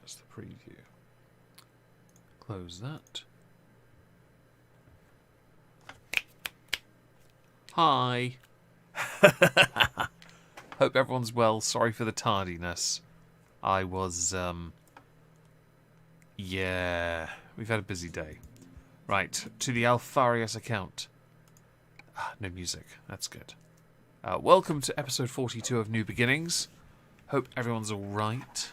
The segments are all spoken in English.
That's the preview. Close that. Hi. Hope everyone's well. Sorry for the tardiness. I was, yeah, we've had a busy day. Right, to the Alfarius account. No music. That's good. Welcome to episode 42 of New Beginnings. Hope everyone's alright.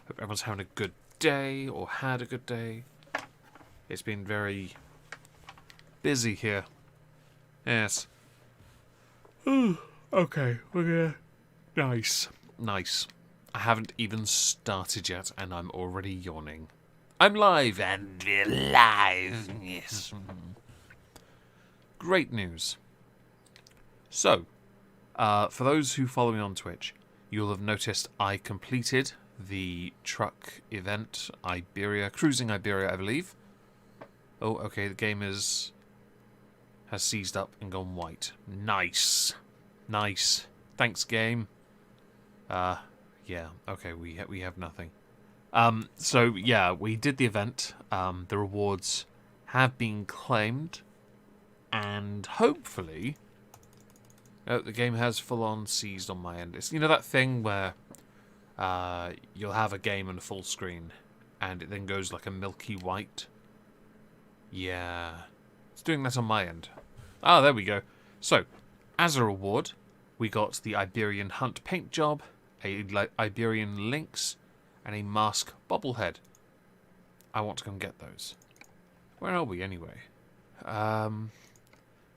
Hope everyone's having a good day, or had a good day. It's been very busy here. Yes. Okay, we're gonna... Nice. Nice. I haven't even started yet, and I'm already yawning. I'm live, and we're live. Yes. Great news. So, for those who follow me on Twitch, you'll have noticed I completed the truck event, Iberia, Cruising Iberia, I believe. Oh, okay, the game has seized up and gone white. Nice. Nice. Thanks, game. Yeah, okay, we have nothing. So, yeah, we did the event. The rewards have been claimed. And hopefully... Oh, the game has full-on seized on my end. It's, you know, that thing where you'll have a game on full screen and it then goes like a milky white? Yeah. It's doing that on my end. Ah, there we go. So, as a reward, we got the Iberian Hunt paint job, a Iberian Lynx, and a Mask bobblehead. I want to go and get those. Where are we, anyway?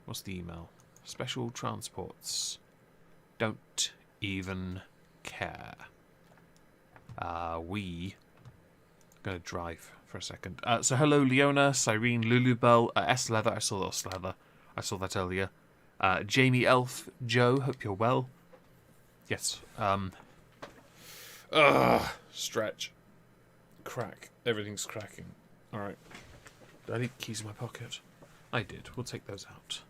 What's the email? Special transports. Don't even care. We gonna drive for a second. So hello, Leona, Cyrene, Lulubell, S Leather. I saw S Leather. I saw that earlier. Jamie Elf, Joe. Hope you're well. Yes. Stretch. Crack. Everything's cracking. All right. Did I leave keys in my pocket? I did. We'll take those out.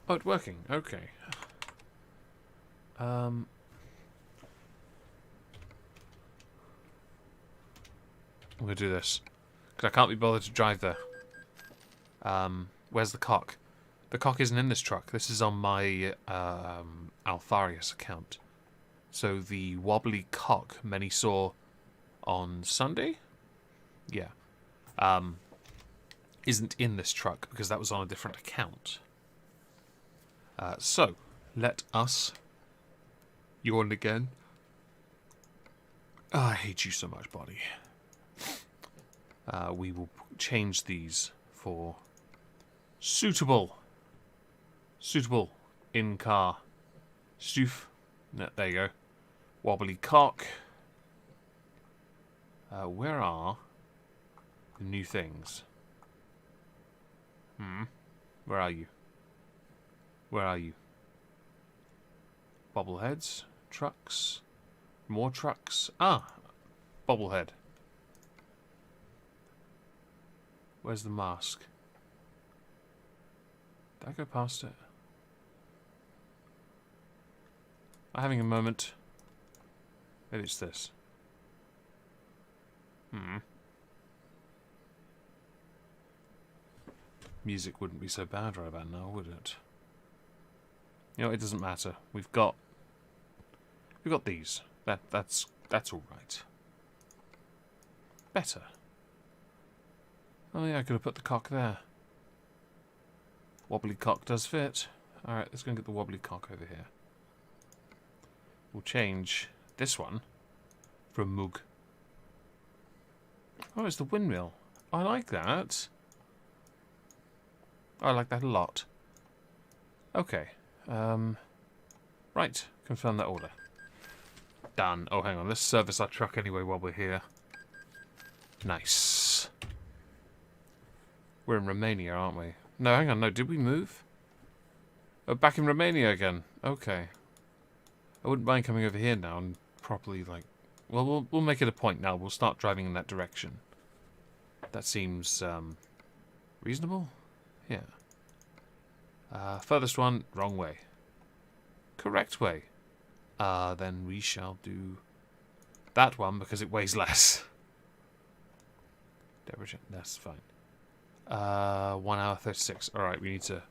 Oh, it's working. Okay. I'm going to do this. Because I can't be bothered to drive there. Where's the cock? The cock isn't in this truck. This is on my Alfarius account. So the wobbly cock many saw on Sunday? Yeah. Isn't in this truck because that was on a different account. So, let us yawn again. Oh, I hate you so much, body. We will change these for suitable. Suitable in car. Stoof. No, there you go. Wobbly cock. Where are the new things? Where are you? Where are you? Bobbleheads. Trucks. More trucks. Ah! Bobblehead. Where's the mask? Did I go past it? Am I having a moment? Maybe it's this. Music wouldn't be so bad right about now, would it? You know, it doesn't matter. We've got these. That's all right. Better. Oh yeah, I could have put the cock there. Wobbly cock does fit. All right, let's go and get the wobbly cock over here. We'll change this one for a mug. Oh, it's the windmill. I like that. I like that a lot. Okay. Right. Confirm that order. Done. Oh, hang on. Let's service our truck anyway while we're here. Nice. We're in Romania, aren't we? No, hang on. No, did we move? Oh, back in Romania again. Okay. I wouldn't mind coming over here now and properly, like... Well, we'll make it a point now. We'll start driving in that direction. That seems, reasonable? Yeah. Furthest one, wrong way. Correct way. Then we shall do that one because it weighs less. That's fine. 1 hour 36. Alright, we need to...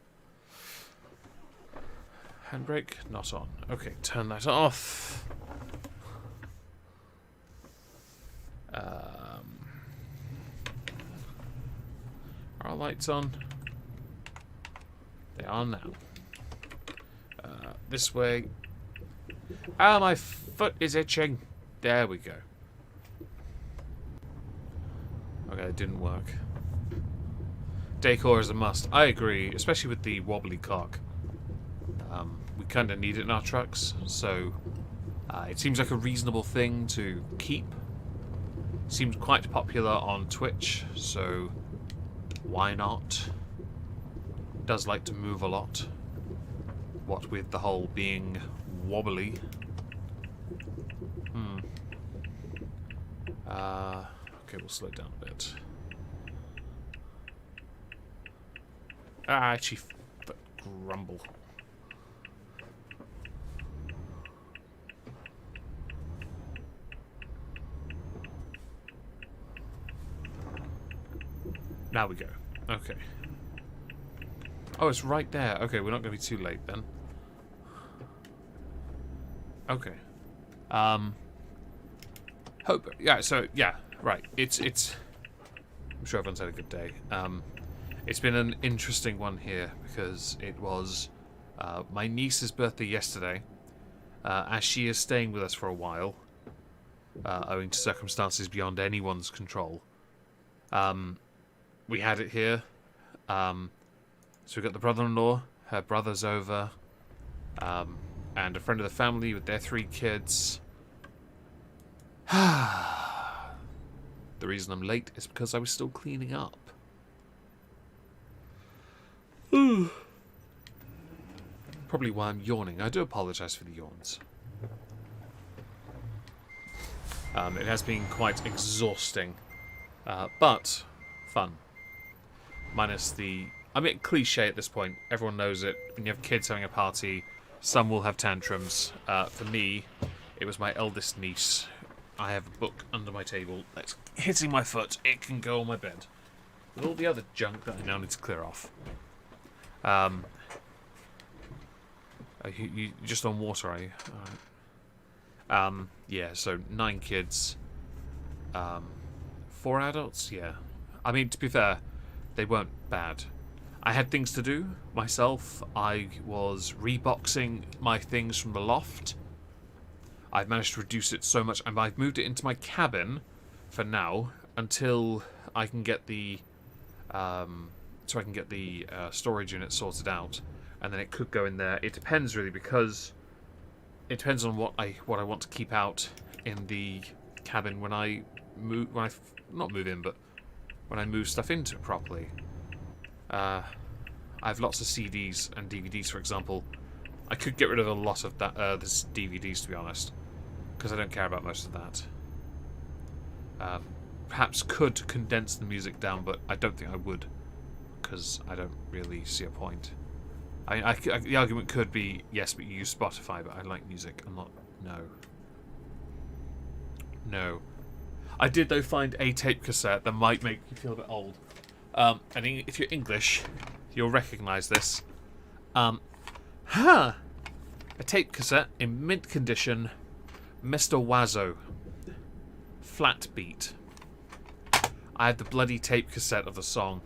Handbrake, not on. Okay, turn that off. Are our lights on? They are now. This way. Ah, my foot is itching. There we go. Okay, it didn't work. Decor is a must. I agree, especially with the wobbly cock. We kind of need it in our trucks, so it seems like a reasonable thing to keep. Seems quite popular on Twitch, so why not? Does like to move a lot. What with the whole being wobbly. Okay, we'll slow down a bit. Actually, grumble. Now we go. Okay. Oh, it's right there. Okay, we're not going to be too late then. Okay. Hope. Yeah. So yeah. Right. It's. I'm sure everyone's had a good day. It's been an interesting one here because it was my niece's birthday yesterday. As she is staying with us for a while, owing to circumstances beyond anyone's control. We had it here. So we got the brother-in-law, her brother's over, and a friend of the family with their 3 kids. The reason I'm late is because I was still cleaning up. Probably why I'm yawning. I do apologise for the yawns. It has been quite exhausting, but fun. Minus the... I mean, cliche at this point. Everyone knows it. When you have kids having a party, some will have tantrums. For me, it was my eldest niece. I have a book under my table that's hitting my foot. It can go on my bed. With all the other junk that I now need to clear off. You just on water, are you? Alright. Yeah, so 9 kids. 4 adults? Yeah. I mean, to be fair, they weren't bad. I had things to do myself. I was reboxing my things from the loft. I've managed to reduce it so much, and I've moved it into my cabin for now until I can get the storage unit sorted out, and then it could go in there. It depends really, because it depends on what I want to keep out in the cabin when I move. Not move in, but when I move stuff into it properly. I have lots of CDs and DVDs, for example. I could get rid of a lot of that, the DVDs, to be honest, because I don't care about most of that. Perhaps could condense the music down, but I don't think I would, because I don't really see a point. The argument could be, yes, but you use Spotify, but I like music. I'm not... No. I did, though, find a tape cassette that might make you feel a bit old. And if you're English, you'll recognise this. A tape cassette in mint condition, Mr. Wazzo. Flat Beat. I had the bloody tape cassette of the song.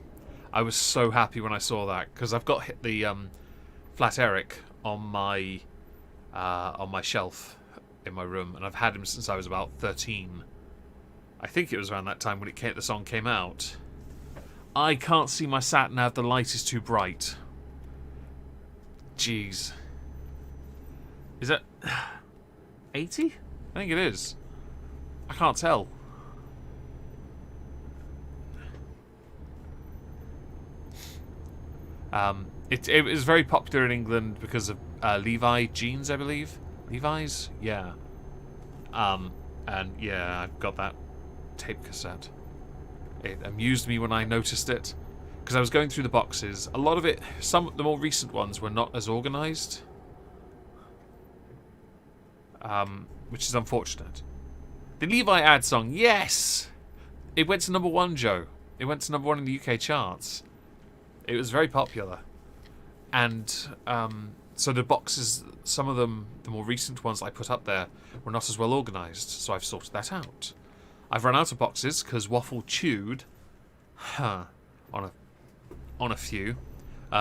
I was so happy when I saw that, because I've got the Flat Eric on my shelf in my room, and I've had him since I was about 13. I think it was around that time when the song came out. I can't see my sat-nav, the light is too bright. Jeez. Is that 80? I think it is. I can't tell. It was very popular in England because of Levi jeans, I believe. Levi's? Yeah. And yeah, I've got that tape cassette. It amused me when I noticed it, because I was going through the boxes. A lot of it, some of the more recent ones were not as organised, which is unfortunate. The Levi ad song, yes! It went to #1, Joe. It went to #1 in the UK charts. It was very popular. And so the boxes, some of them, the more recent ones I put up there, were not as well organised. So I've sorted that out. I've run out of boxes because Waffle chewed on a few.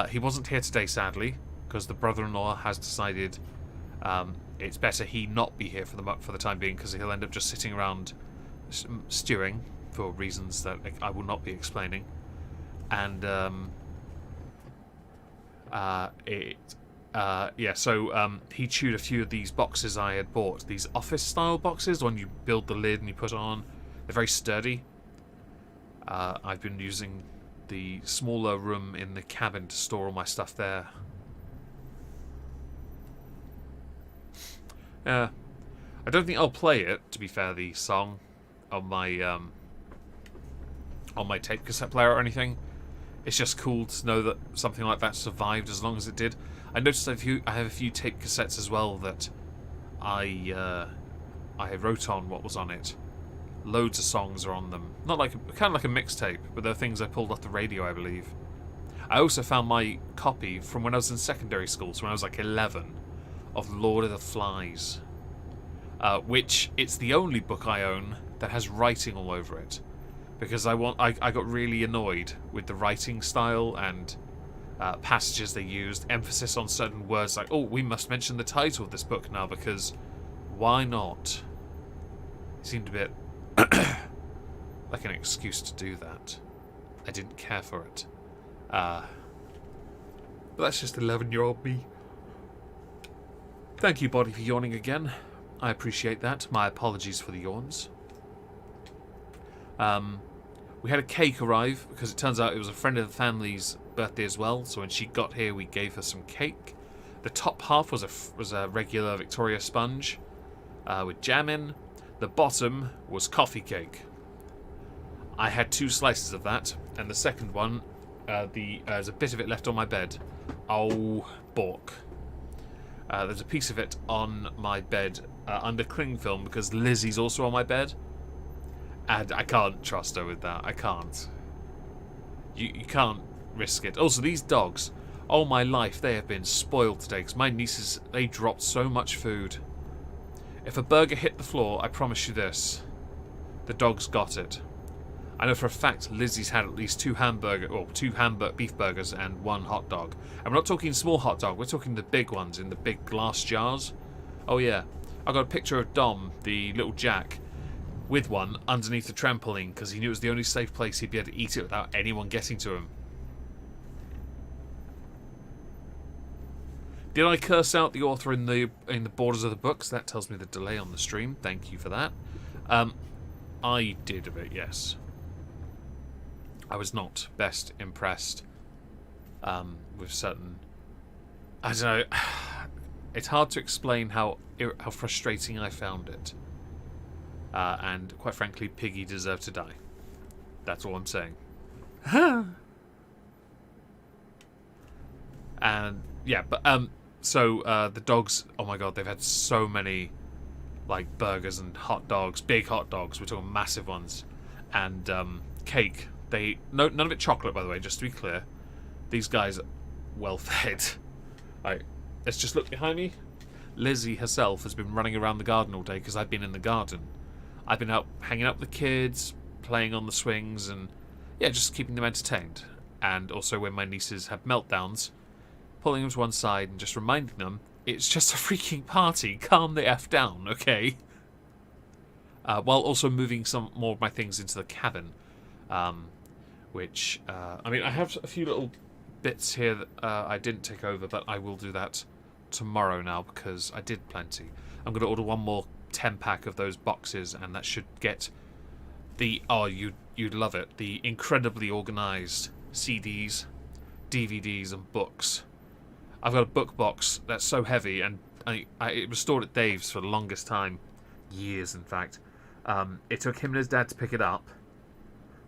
He wasn't here today, sadly, because the brother-in-law has decided it's better he not be here for the time being, because he'll end up just sitting around stewing for reasons that I will not be explaining. And so he chewed a few of these boxes I had bought. These office-style boxes, when you build the lid and you put it on. They're very sturdy. I've been using the smaller room in the cabin to store all my stuff there. I don't think I'll play it, to be fair, the song on my tape cassette player or anything. It's just cool to know that something like that survived as long as it did. I noticed I have a few tape cassettes as well that I wrote on what was on it. Loads of songs are on them. Not like kind of like a mixtape, but they're things I pulled off the radio, I believe. I also found my copy from when I was in secondary school, so when I was like 11, of Lord of the Flies, which it's the only book I own that has writing all over it, because I got really annoyed with the writing style and passages they used, emphasis on certain words, like, oh, we must mention the title of this book now because why not? It seemed a bit like an excuse to do that. I didn't care for it. But that's just 11-year-old me. Thank you, Body, for yawning again. I appreciate that. My apologies for the yawns. We had a cake arrive because it turns out it was a friend of the family's birthday as well. So when she got here, we gave her some cake. The top half was a regular Victoria sponge with jam in. The bottom was coffee cake. I had 2 slices of that, and the second one, there's a bit of it left on my bed. Oh, balk. There's a piece of it on my bed under cling film because Lizzie's also on my bed. And I can't trust her with that. I can't. You can't risk it. Also, these dogs, all my life, they have been spoiled today because my nieces, they dropped so much food. If a burger hit the floor, I promise you this, the dogs got it. I know for a fact Lizzie's had at least 2 beef burgers and 1 hot dog. And we're not talking small hot dog, we're talking the big ones in the big glass jars. Oh yeah, I got a picture of Dom, the little Jack, with one underneath the trampoline because he knew it was the only safe place he'd be able to eat it without anyone getting to him. Did I curse out the author in the borders of the books? That tells me the delay on the stream. Thank you for that. I did a bit, yes. I was not best impressed with certain... I don't know. It's hard to explain how frustrating I found it. And quite frankly, Piggy deserved to die. That's all I'm saying. And yeah, but so the dogs, oh my god, they've had so many like burgers and hot dogs, big hot dogs, we're talking massive ones, and cake. None of it chocolate, by the way, just to be clear. These guys are well fed. Like, let's just look behind me. Lizzie herself has been running around the garden all day because I've been in the garden. I've been out hanging out with the kids, playing on the swings, and yeah, just keeping them entertained. And also when my nieces have meltdowns, pulling them to one side and just reminding them it's just a freaking party. Calm the F down, okay? While also moving some more of my things into the cabin. Which, I mean, I have a few little bits here that I didn't take over, but I will do that tomorrow now because I did plenty. I'm going to order one more 10-pack of those boxes, and that should get the, oh, you'd love it, the incredibly organised CDs, DVDs and books. I've got a book box that's so heavy, and it was stored at Dave's for the longest time, years in fact. It took him and his dad to pick it up,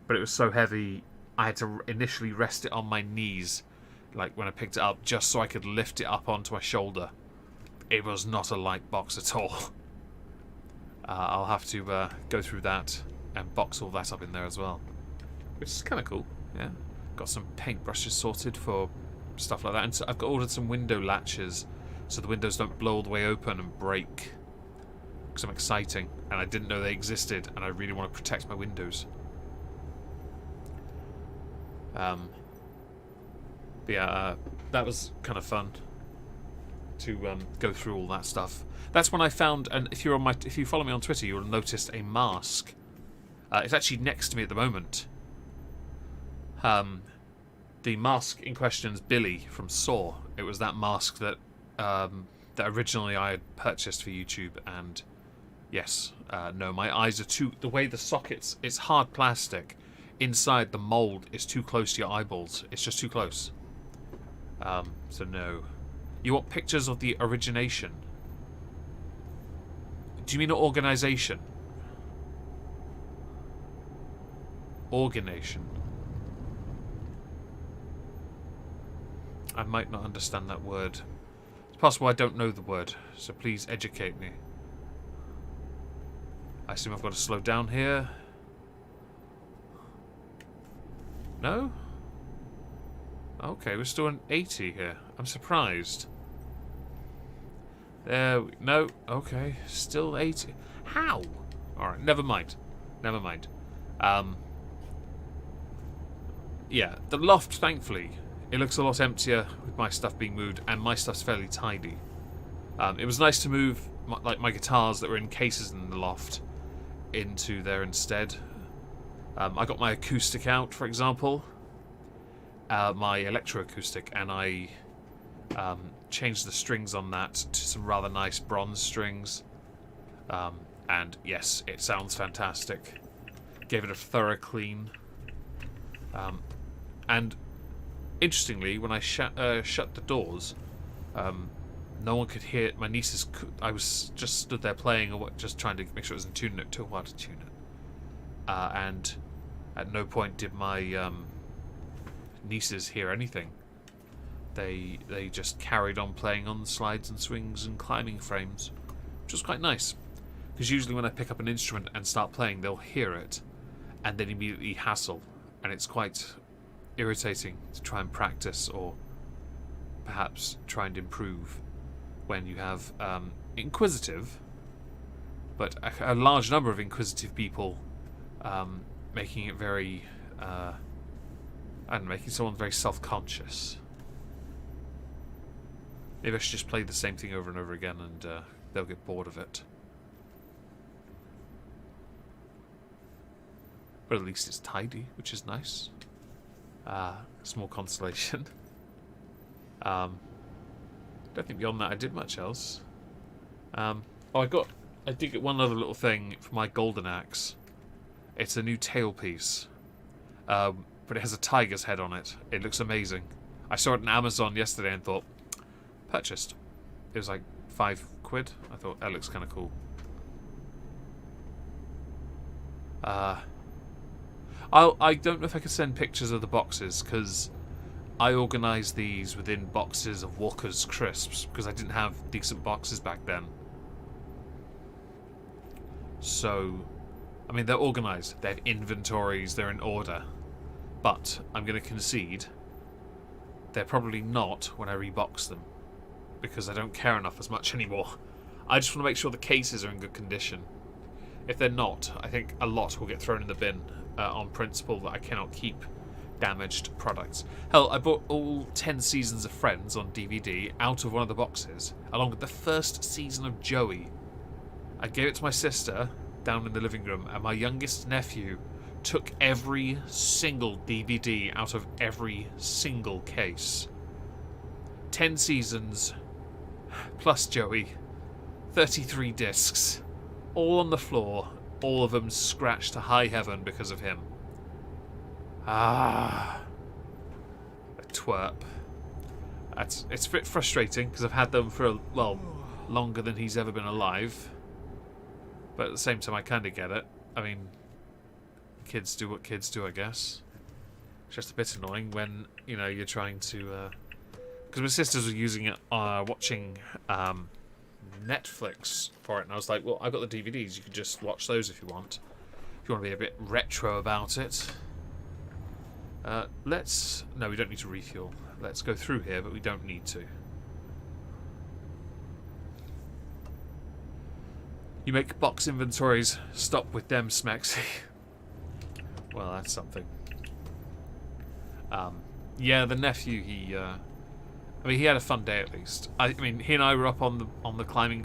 but it was so heavy I had to initially rest it on my knees, like when I picked it up, just so I could lift it up onto my shoulder. It was not a light box at all. I'll have to go through that and box all that up in there as well, which is kind of cool. Yeah, got some paintbrushes sorted for stuff like that, and so I've ordered some window latches so the windows don't blow all the way open and break. Because I'm exciting, and I didn't know they existed, and I really want to protect my windows. But yeah, that was kind of fun to go through all that stuff. That's when I found, and if you follow me on Twitter, you'll notice a mask. It's actually next to me at the moment. The mask in question is Billy from Saw. It was that mask that that originally I had purchased for YouTube, and yes, no, my eyes are too... The way the sockets... It's hard plastic. Inside, the mould is too close to your eyeballs. It's just too close. So no. You want pictures of the origination? Do you mean organisation? Organization. I might not understand that word. It's possible I don't know the word, so please educate me. I assume I've got to slow down here. No? Okay, we're still on 80 here. I'm surprised. No, okay, still 80. How? Alright, never mind. Never mind. Yeah, the loft, thankfully, it looks a lot emptier with my stuff being moved, and my stuff's fairly tidy. It was nice to move my guitars that were in cases in the loft into there instead. I got my acoustic out, for example, my electroacoustic, and I changed the strings on that to some rather nice bronze strings. And yes, it sounds fantastic. Gave it a thorough clean. And interestingly, when I shut the doors, no one could hear it. My nieces, I was just stood there playing, or just trying to make sure it was in tune. It took a while to tune it, and at no point did my nieces hear anything. They just carried on playing on slides and swings and climbing frames, which was quite nice. Because usually when I pick up an instrument and start playing, they'll hear it and then immediately hassle, and it's quite irritating to try and practice or perhaps try and improve when you have inquisitive, but a large number of inquisitive people making it very, and making someone very self-conscious. Maybe I should just play the same thing over and over again, and they'll get bored of it. But at least it's tidy, which is nice. Small consolation. Don't think beyond that I did much else. Oh, I did get one other little thing for my golden axe. It's a new tailpiece, but it has a tiger's head on it. It looks amazing. I saw it on Amazon yesterday and thought, purchased. It was like £5. I thought that looks kind of cool. I don't know if I could send pictures of the boxes, because I organised these within boxes of Walker's Crisps, because I didn't have decent boxes back then. So, I mean, they're organised. They have inventories. They're in order. But I'm going to concede they're probably not when I rebox them, because I don't care enough as much anymore. I just want to make sure the cases are in good condition. If they're not, I think a lot will get thrown in the bin on principle that I cannot keep damaged products. Hell, I bought all 10 seasons of Friends on DVD out of one of the boxes, along with the first season of Joey. I gave it to my sister down in the living room, and my youngest nephew took every single DVD out of every single case. 10 seasons, plus Joey, 33 discs, all on the floor, all of them scratched to high heaven because of him. Ah, a twerp. It's a bit frustrating because I've had them for, well, longer than he's ever been alive. But at the same time, I kind of get it. I mean, kids do what kids do, I guess. It's just a bit annoying when, you know, you're trying to... Because my sisters were using it, watching Netflix for it, and I was like, well, I've got the DVDs. You can just watch those if you want. If you want to be a bit retro about it. Let's... No, we don't need to refuel. Let's go through here, but we don't need to. You make box inventories. Stop with them, Smexy. Well, that's something. Yeah, the nephew, he... I mean, he had a fun day at least. I mean, he and I were up on the climbing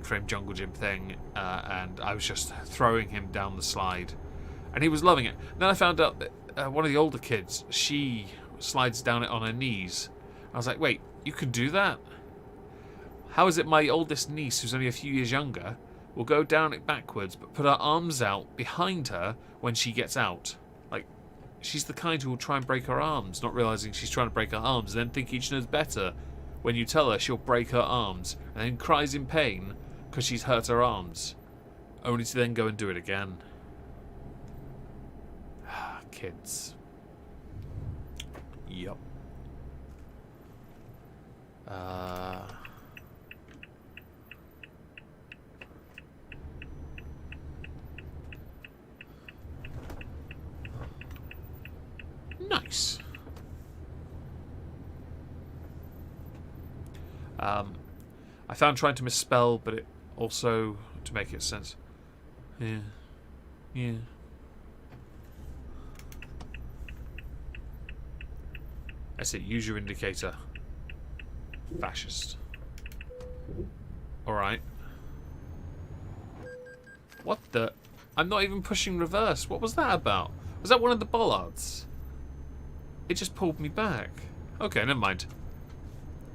frame jungle gym thing, and I was just throwing him down the slide, and he was loving it. Then I found out that one of the older kids, she slides down it on her knees. I was like, wait, you can do that? How is it my oldest niece, who's only a few years younger, will go down it backwards, but put her arms out behind her when she gets out? Like, she's the kind who will try and break her arms, not realising she's trying to break her arms, and then thinking she knows better. When you tell her, she'll break her arms, and then cries in pain because she's hurt her arms, only to then go and do it again. Kids. Yup. Nice. I found trying to misspell, but it also to make it sense. Yeah. Yeah. That's it. Use your indicator. Fascist. Alright. What the? I'm not even pushing reverse. What was that about? Was that one of the bollards? It just pulled me back. Okay, never mind.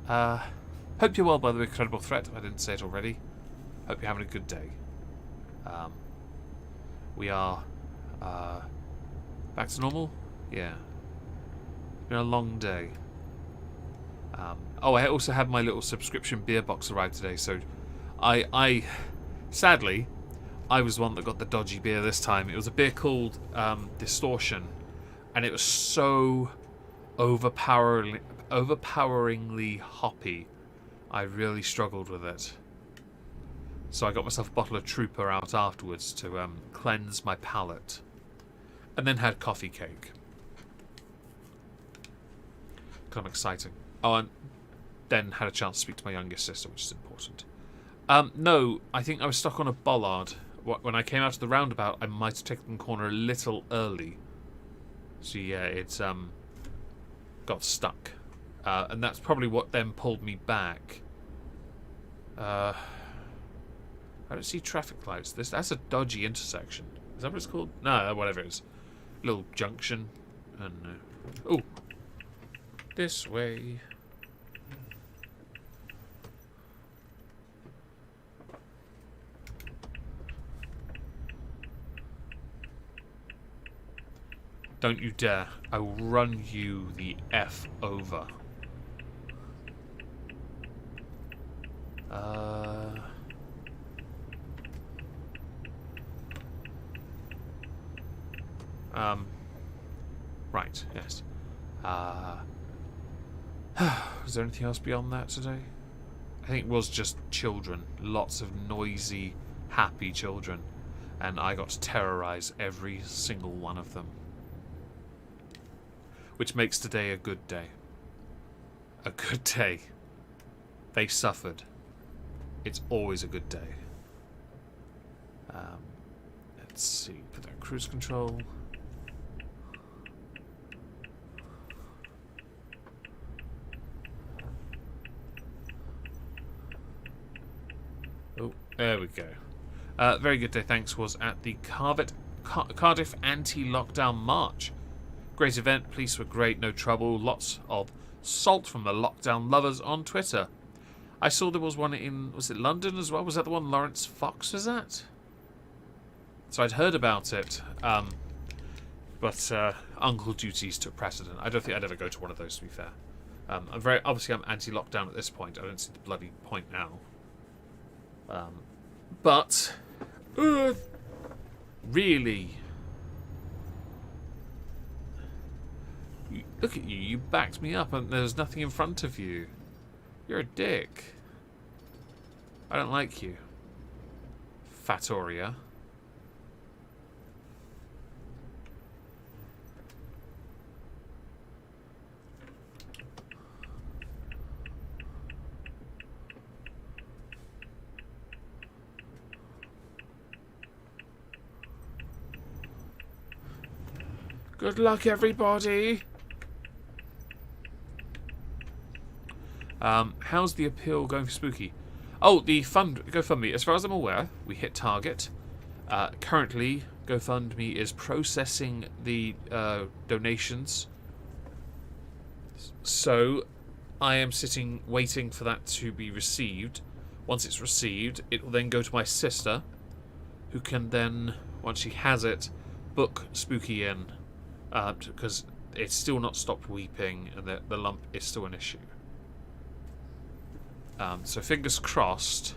Hope you're well by the incredible threat. I didn't say it already. Hope you're having a good day. We are back to normal? Yeah. It's been a long day. Oh, I also had my little subscription beer box arrive today, so I sadly, I was the one that got the dodgy beer this time. It was a beer called Distortion, and it was so overpoweringly hoppy. I really struggled with it. So I got myself a bottle of Trooper out afterwards to cleanse my palate. And then had coffee cake. Kind of exciting. Oh, and then had a chance to speak to my youngest sister, which is important. No, I think I was stuck on a bollard. When I came out of the roundabout, I might have taken the corner a little early. So yeah, it's got stuck. And that's probably what then pulled me back. I don't see traffic lights. That's a dodgy intersection. Is that what it's called? No, whatever it is. Little junction. And oh, this way. Don't you dare. I will run you the F over. Right, yes. Was there anything else beyond that today? I think it was just children. Lots of noisy, happy children. And I got to terrorize every single one of them. Which makes today a good day. A good day. They suffered. It's always a good day. Let's see. Put that cruise control. Oh, there we go. Very good day, thanks. Was at the Cardiff anti-lockdown march. Great event. Police were great. No trouble. Lots of salt from the lockdown lovers on Twitter. I saw there was one in, was it London as well? Was that the one Lawrence Fox was at? So I'd heard about it, but Uncle Duties took precedent. I don't think I'd ever go to one of those, to be fair. I'm anti-lockdown at this point. I don't see the bloody point now. But really, look at you. You backed me up, and there's nothing in front of you. You're a dick. I don't like you. Fatoria. Good luck, everybody. How's the appeal going for Spooky? Oh, the GoFundMe. As far as I'm aware, we hit target. Currently, GoFundMe is processing the donations. So, I am sitting waiting for that to be received. Once it's received, it will then go to my sister, who can then, once she has it, book Spooky in. Because it's still not stopped weeping and the lump is still an issue. So fingers crossed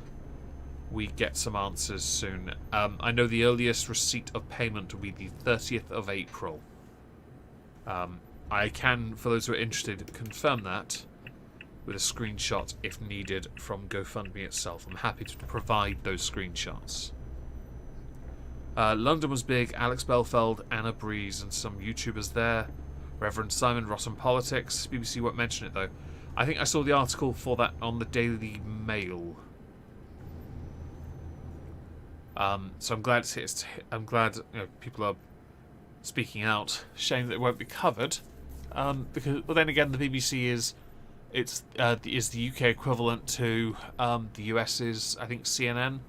we get some answers soon. I know the earliest receipt of payment will be the 30th of April. I can, for those who are interested, confirm that with a screenshot if needed from GoFundMe itself. I'm happy to provide those screenshots. London was big. Alex Belfeld, Anna Breeze, and some YouTubers there. Reverend Simon Rotten Politics. BBC won't mention it though. I think I saw the article for that on the Daily Mail. So I'm glad I'm glad people are speaking out. Shame that it won't be covered. Because, well, then again, the BBC is the UK equivalent to the US's, I think, CNN.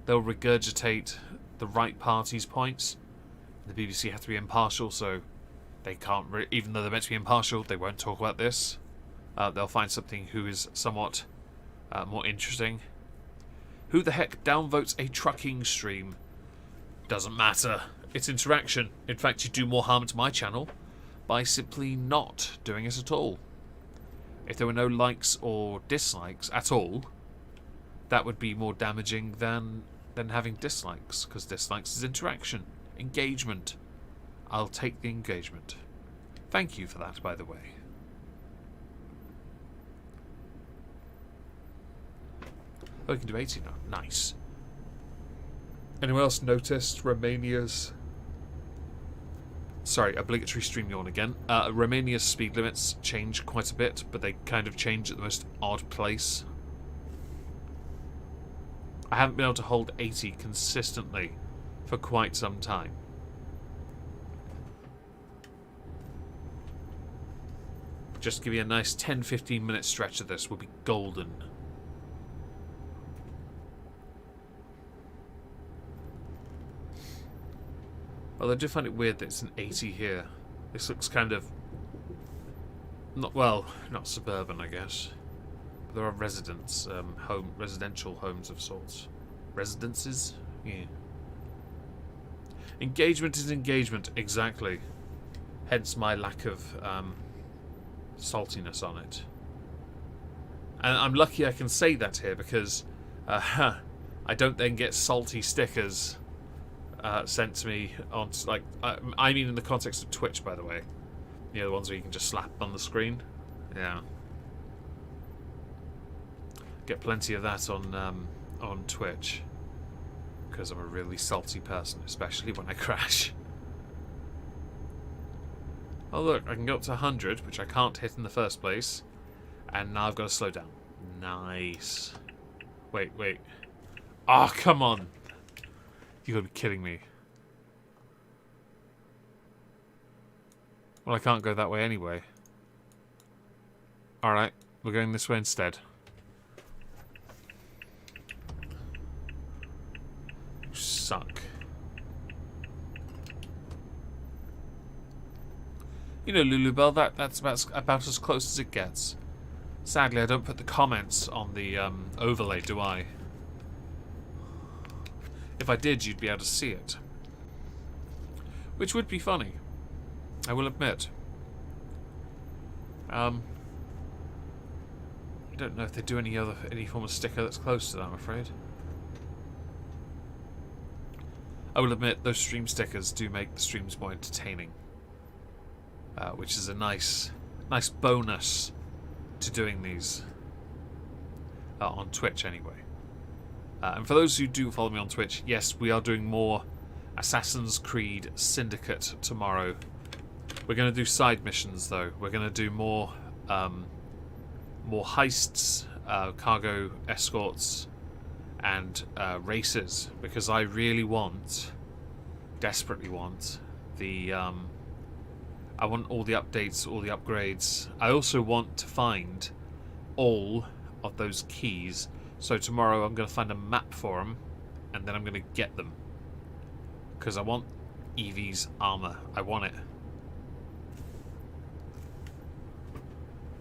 They'll regurgitate the right party's points. The BBC have to be impartial, so they can't. Even though they're meant to be impartial, they won't talk about this. They'll find something who is somewhat more interesting. Who the heck downvotes a trucking stream? Doesn't matter. It's interaction. In fact, you do more harm to my channel by simply not doing it at all. If there were no likes or dislikes at all, that would be more damaging than having dislikes, because dislikes is interaction, engagement. I'll take the engagement. Thank you for that, by the way. Oh, you can do 80 now. Nice. Anyone else noticed Romania's... Sorry, obligatory stream yawn again. Romania's speed limits change quite a bit, but they kind of change at the most odd place. I haven't been able to hold 80 consistently for quite some time. Just give you a nice 10-15 minute stretch of this will be golden. Although I do find it weird that it's an 80 here. This looks kind of... not suburban, I guess. There are residential homes of sorts. Residences? Yeah. Engagement is engagement, exactly. Hence my lack of saltiness on it. And I'm lucky I can say that here because I don't then get salty stickers sent to me on, like, I mean in the context of Twitch, by the way. You know, the ones where you can just slap on the screen. Yeah. Get plenty of that on Twitch because I'm a really salty person, especially when I crash. Oh look, I can go up to 100, which I can't hit in the first place, and now I've got to slow down. Nice. Wait. Oh, come on! You gotta be kidding me. Well, I can't go that way anyway. Alright, we're going this way instead. You suck. You know, Lulubell, that's about as close as it gets. Sadly, I don't put the comments on the overlay, do I? If I did, you'd be able to see it. Which would be funny, I will admit. I don't know if they do any form of sticker that's close to that, I'm afraid. I will admit, those stream stickers do make the streams more entertaining. Which is a nice bonus to doing these. On Twitch, anyway. And for those who do follow me on Twitch, yes, we are doing more Assassin's Creed Syndicate tomorrow. We're going to do side missions, though. We're going to do more heists, cargo escorts, and races, because I really want, desperately want, I want all the updates, all the upgrades. I also want to find all of those keys. So tomorrow I'm going to find a map for them, and then I'm going to get them. Because I want Evie's armor. I want it.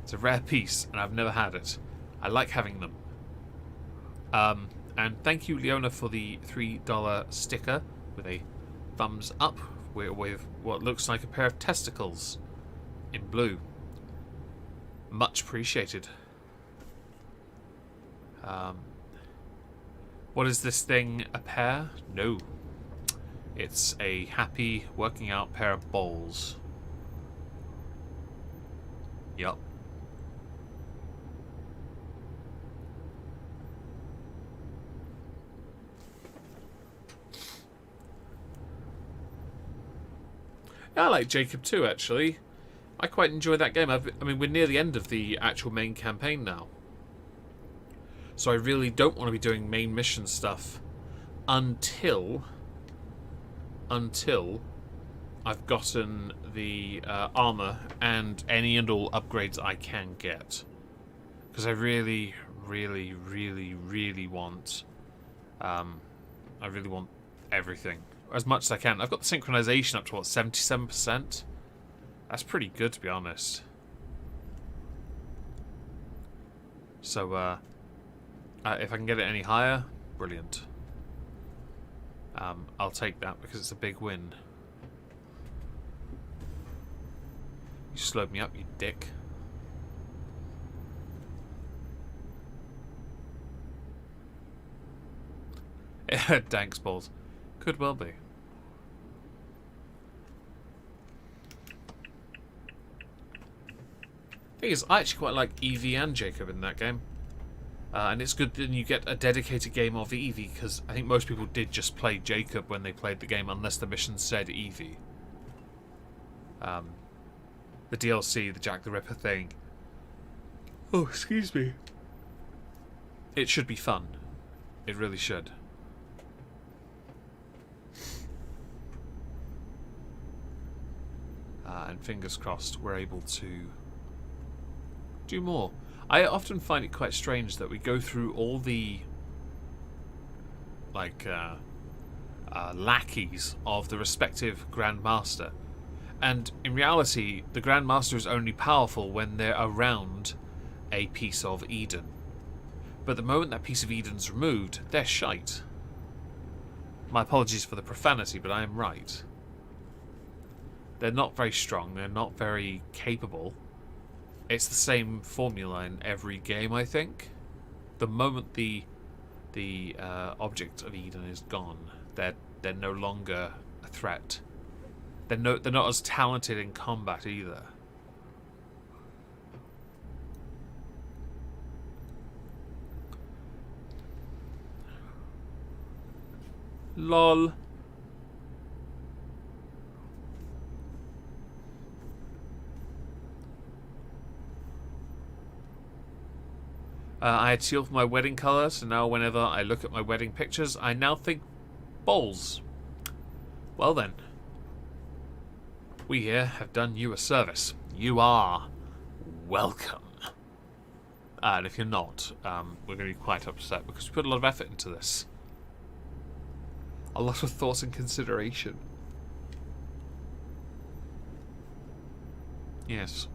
It's a rare piece, and I've never had it. I like having them. And thank you, Leona, for the $3 sticker with a thumbs up with what looks like a pair of testicles in blue. Much appreciated. What is this thing? A pair? No. It's a happy working out pair of balls. Yup. I like Jacob too, actually. I quite enjoy that game. I mean, we're near the end of the actual main campaign now. So I really don't want to be doing main mission stuff until I've gotten the armor and any and all upgrades I can get. Because I really, really, really, really want everything. As much as I can. I've got the synchronization up to, what, 77%? That's pretty good, to be honest. So, if I can get it any higher, brilliant. I'll take that because it's a big win. You slowed me up, you dick. Danks balls. Could well be. Thing is, I actually quite like Evie and Jacob in that game. And it's good that you get a dedicated game of Evie, because I think most people did just play Jacob when they played the game, unless the mission said Evie. The DLC, the Jack the Ripper thing. Oh, excuse me. It should be fun. It really should. And fingers crossed we're able to do more. I often find it quite strange that we go through all the lackeys of the respective Grandmaster, and in reality the Grandmaster is only powerful when they're around a piece of Eden. But the moment that piece of Eden's removed, they're shite. My apologies for the profanity, but I am right. They're not very strong, they're not very capable. It's the same formula in every game, I think. The moment the object of Eden is gone, they're no longer a threat. They're not as talented in combat either. LOL. I had teal for my wedding colour, so now whenever I look at my wedding pictures, I now think balls. Well then. We here have done you a service. You are welcome. And if you're not, we're going to be quite upset, because we put a lot of effort into this. A lot of thought and consideration. Yes.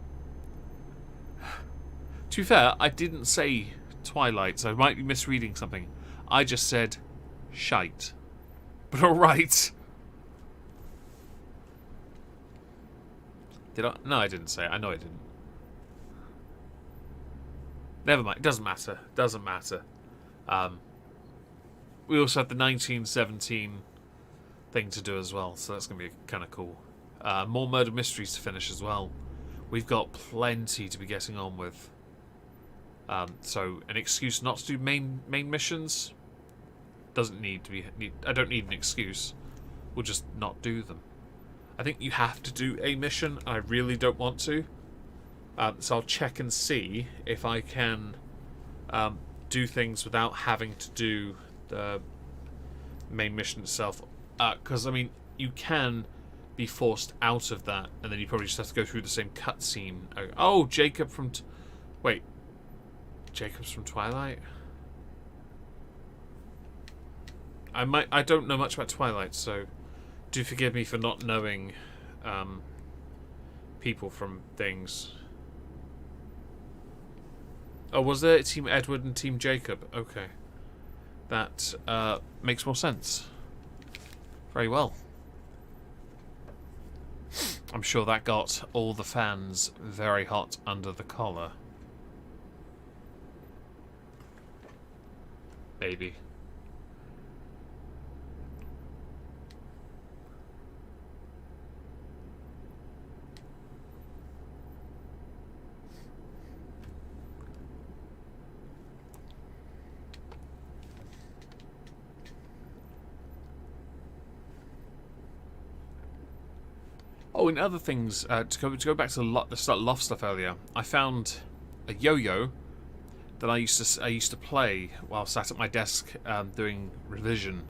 To be fair, I didn't say Twilight, so I might be misreading something. I just said shite. But alright. Did I? No, I didn't say it. I know I didn't. Never mind. It doesn't matter. Doesn't matter. We also have the 1917 thing to do as well, so that's going to be kind of cool. More murder mysteries to finish as well. We've got plenty to be getting on with. So, an excuse not to do main missions? doesn't need to be. I don't need an excuse. We'll just not do them. I think you have to do a mission. I really don't want to. So I'll check and see if I can do things without having to do the main mission itself. Because, I mean, you can be forced out of that, and then you probably just have to go through the same cutscene. Oh, Jacob from... Wait. Jacob's from Twilight? I don't know much about Twilight, so do forgive me for not knowing people from things. Oh, was there Team Edward and Team Jacob? Okay. That makes more sense. Very well. I'm sure that got all the fans very hot under the collar. Maybe. Oh, and other things, to go back to the loft stuff earlier, I found a yo-yo that I used to play while sat at my desk doing revision.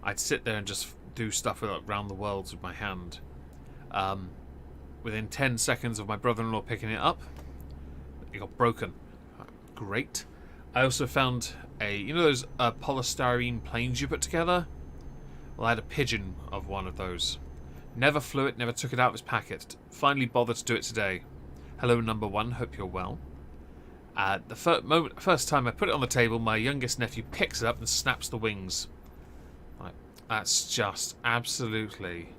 I'd sit there and just do stuff around the world with my hand. Within 10 seconds of my brother-in-law picking it up, it got broken. Great. I also found you know those polystyrene planes you put together? Well, I had a pigeon of one of those. Never flew it, never took it out of its packet. Finally bothered to do it today. Hello, number one. Hope you're well. The first time I put it on the table, my youngest nephew picks it up and snaps the wings. Like, that's just absolutely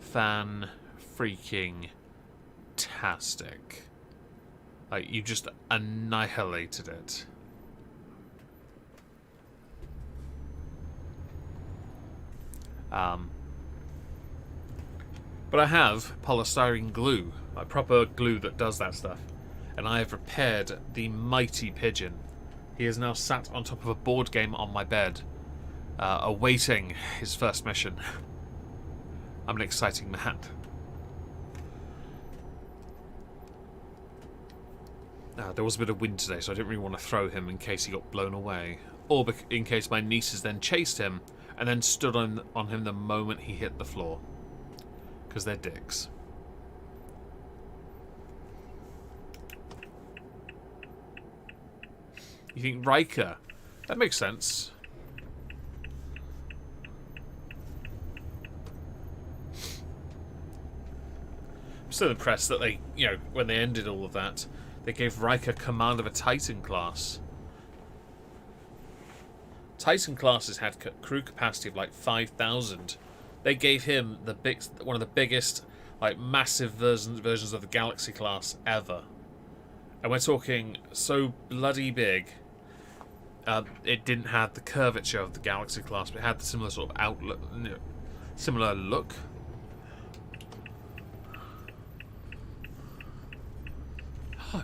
fan-freaking-tastic. Like, you just annihilated it. But I have polystyrene glue, like proper glue that does that stuff. And I have repaired the mighty pigeon. He is now sat on top of a board game on my bed, awaiting his first mission. I'm an exciting man. There was a bit of wind today, so I didn't really want to throw him in case he got blown away. Or in case my nieces then chased him and then stood on him the moment he hit the floor. Because they're dicks. You think Riker? That makes sense. I'm still impressed that they, when they ended all of that, they gave Riker command of a Titan class. Titan classes had crew capacity of like 5,000. They gave him one of the biggest, like, massive versions of the Galaxy class ever. And we're talking so bloody big. It didn't have the curvature of the Galaxy class, but it had the similar sort of outlook, similar look.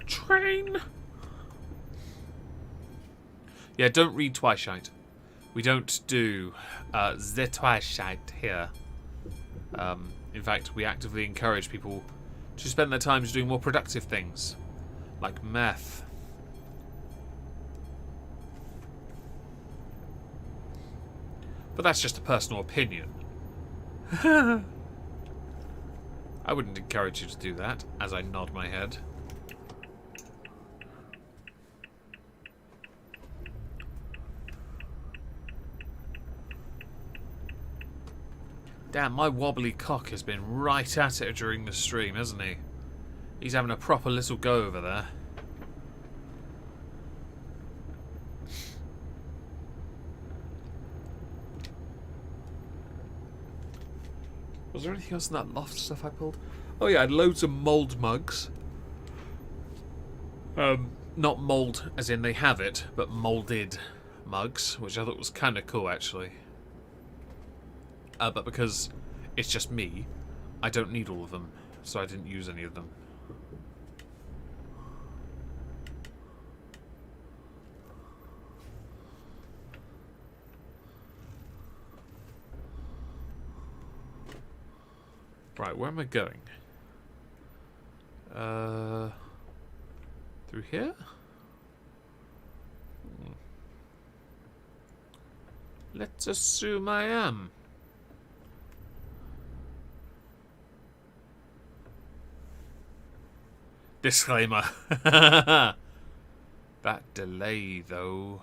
Train. Yeah, don't read Twilight. We don't do the Twilight here. In fact, we actively encourage people to spend their time doing more productive things, like meth. But that's just a personal opinion. I wouldn't encourage you to do that, as I nod my head. Damn, my wobbly cock has been right at it during the stream, hasn't he? He's having a proper little go over there. Was there anything else in that loft stuff I pulled? Oh yeah, I had loads of mould mugs. Not mould as in they have it, but moulded mugs, which I thought was kind of cool actually. But because it's just me, I don't need all of them, so I didn't use any of them. Right, where am I going? Through here? Let's assume I am. Disclaimer. That delay, though.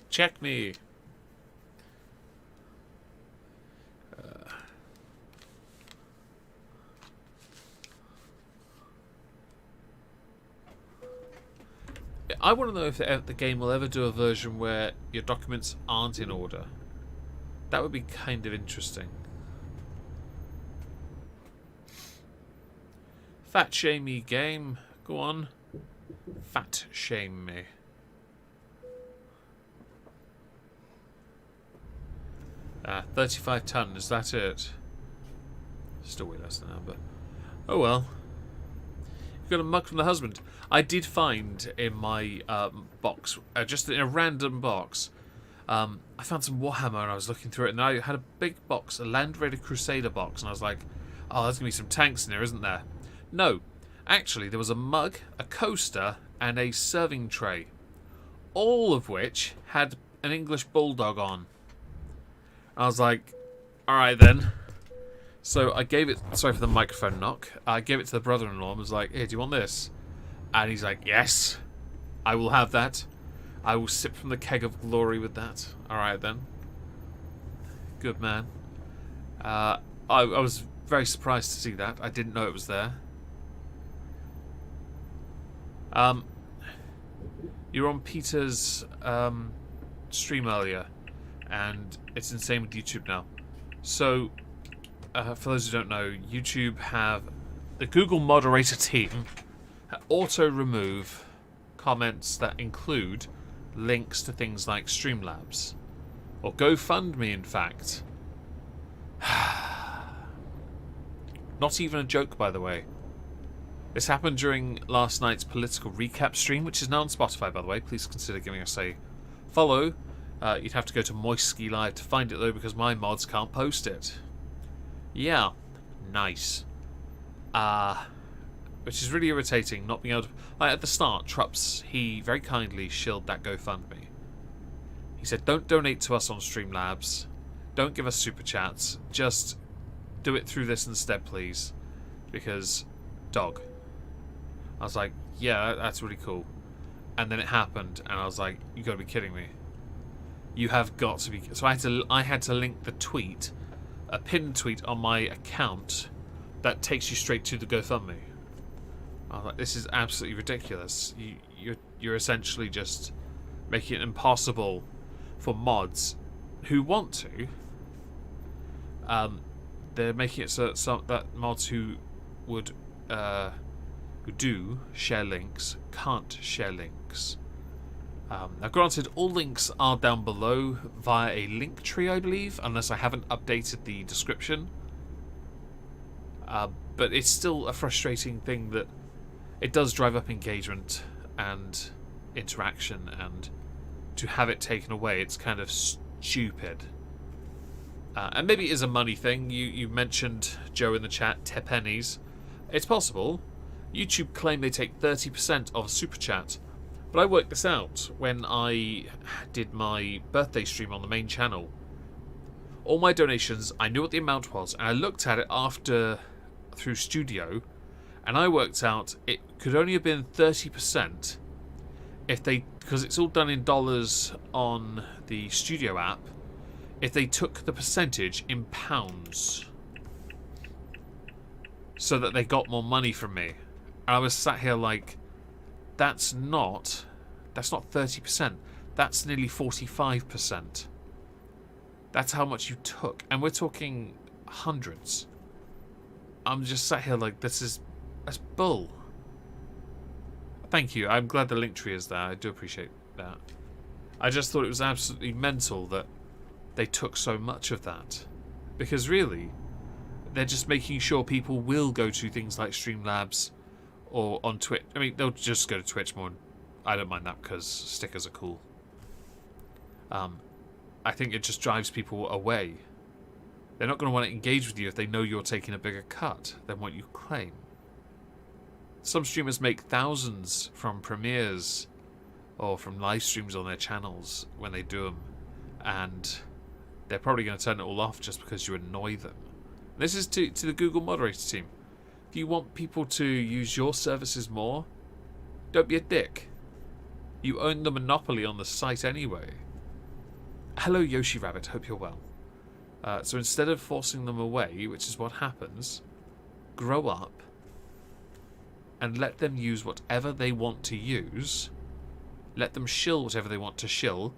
Check me. I want to know if the game will ever do a version where your documents aren't in order. That would be kind of interesting. Fat shame me game. Go on. Fat shame me. Ah, 35 ton, is that it? Still way less than that, but... Oh well. You've got a mug from the husband. I did find in my box, just in a random box, I found some Warhammer and I was looking through it, and I had a big box, a Land Raider Crusader box, and I was like, oh, there's going to be some tanks in there, isn't there? No. Actually, there was a mug, a coaster, and a serving tray. All of which had an English Bulldog on. I was like, alright then. So I gave it, sorry for the microphone knock, I gave it to the brother-in-law and was like, here, do you want this? And he's like, yes, I will have that. I will sip from the keg of glory with that. Alright then. Good man. I was very surprised to see that. I didn't know it was there. You were on Peter's stream earlier, and it's insane with YouTube now. So, for those who don't know, YouTube have the Google moderator team auto-remove comments that include links to things like Streamlabs. Or GoFundMe, in fact. Not even a joke, by the way. This happened during last night's political recap stream, which is now on Spotify, by the way. Please consider giving us a follow. You'd have to go to Moistski Live to find it, though, because my mods can't post it. Yeah. Nice. Which is really irritating, not being able to... Like, at the start, Trups, he very kindly shilled that GoFundMe. He said, don't donate to us on Streamlabs. Don't give us super chats. Just do it through this instead, please. Because, dog. I was like, yeah, that's really cool. And then it happened, and I was like, you gotta be kidding me. You have got to be... So I had to link the tweet, a pinned tweet on my account that takes you straight to the GoFundMe. I was like, this is absolutely ridiculous. You're essentially just making it impossible for mods who want to. They're making it so that mods who would who do share links can't share links. Now, granted, all links are down below via a link tree, I believe, unless I haven't updated the description. But it's still a frustrating thing that it does drive up engagement and interaction, and to have it taken away, it's kind of stupid. And maybe it is a money thing. You mentioned, Joe, in the chat, 10 pennies. It's possible. YouTube claim they take 30% of Super Chat. But I worked this out when I did my birthday stream on the main channel. All my donations, I knew what the amount was, and I looked at it after through Studio, and I worked out it could only have been 30% if they, because it's all done in dollars on the Studio app, if they took the percentage in pounds so that they got more money from me. And I was sat here like, that's not 30%. That's nearly 45%. That's how much you took. And we're talking hundreds. I'm just sat here like, that's bull. Thank you. I'm glad the link tree is there. I do appreciate that. I just thought it was absolutely mental that they took so much of that. Because really, they're just making sure people will go to things like Streamlabs or on Twitch. I mean, they'll just go to Twitch more. I don't mind that because stickers are cool. I think it just drives people away. They're not going to want to engage with you if they know you're taking a bigger cut than what you claim. Some streamers make thousands from premieres or from live streams on their channels when they do them, and they're probably going to turn it all off just because you annoy them. This is to the Google moderator team. If you want people to use your services more, don't be a dick. You own the monopoly on the site anyway. Hello, Yoshi Rabbit. Hope you're well. So instead of forcing them away, which is what happens, grow up and let them use whatever they want to use. Let them shill whatever they want to shill.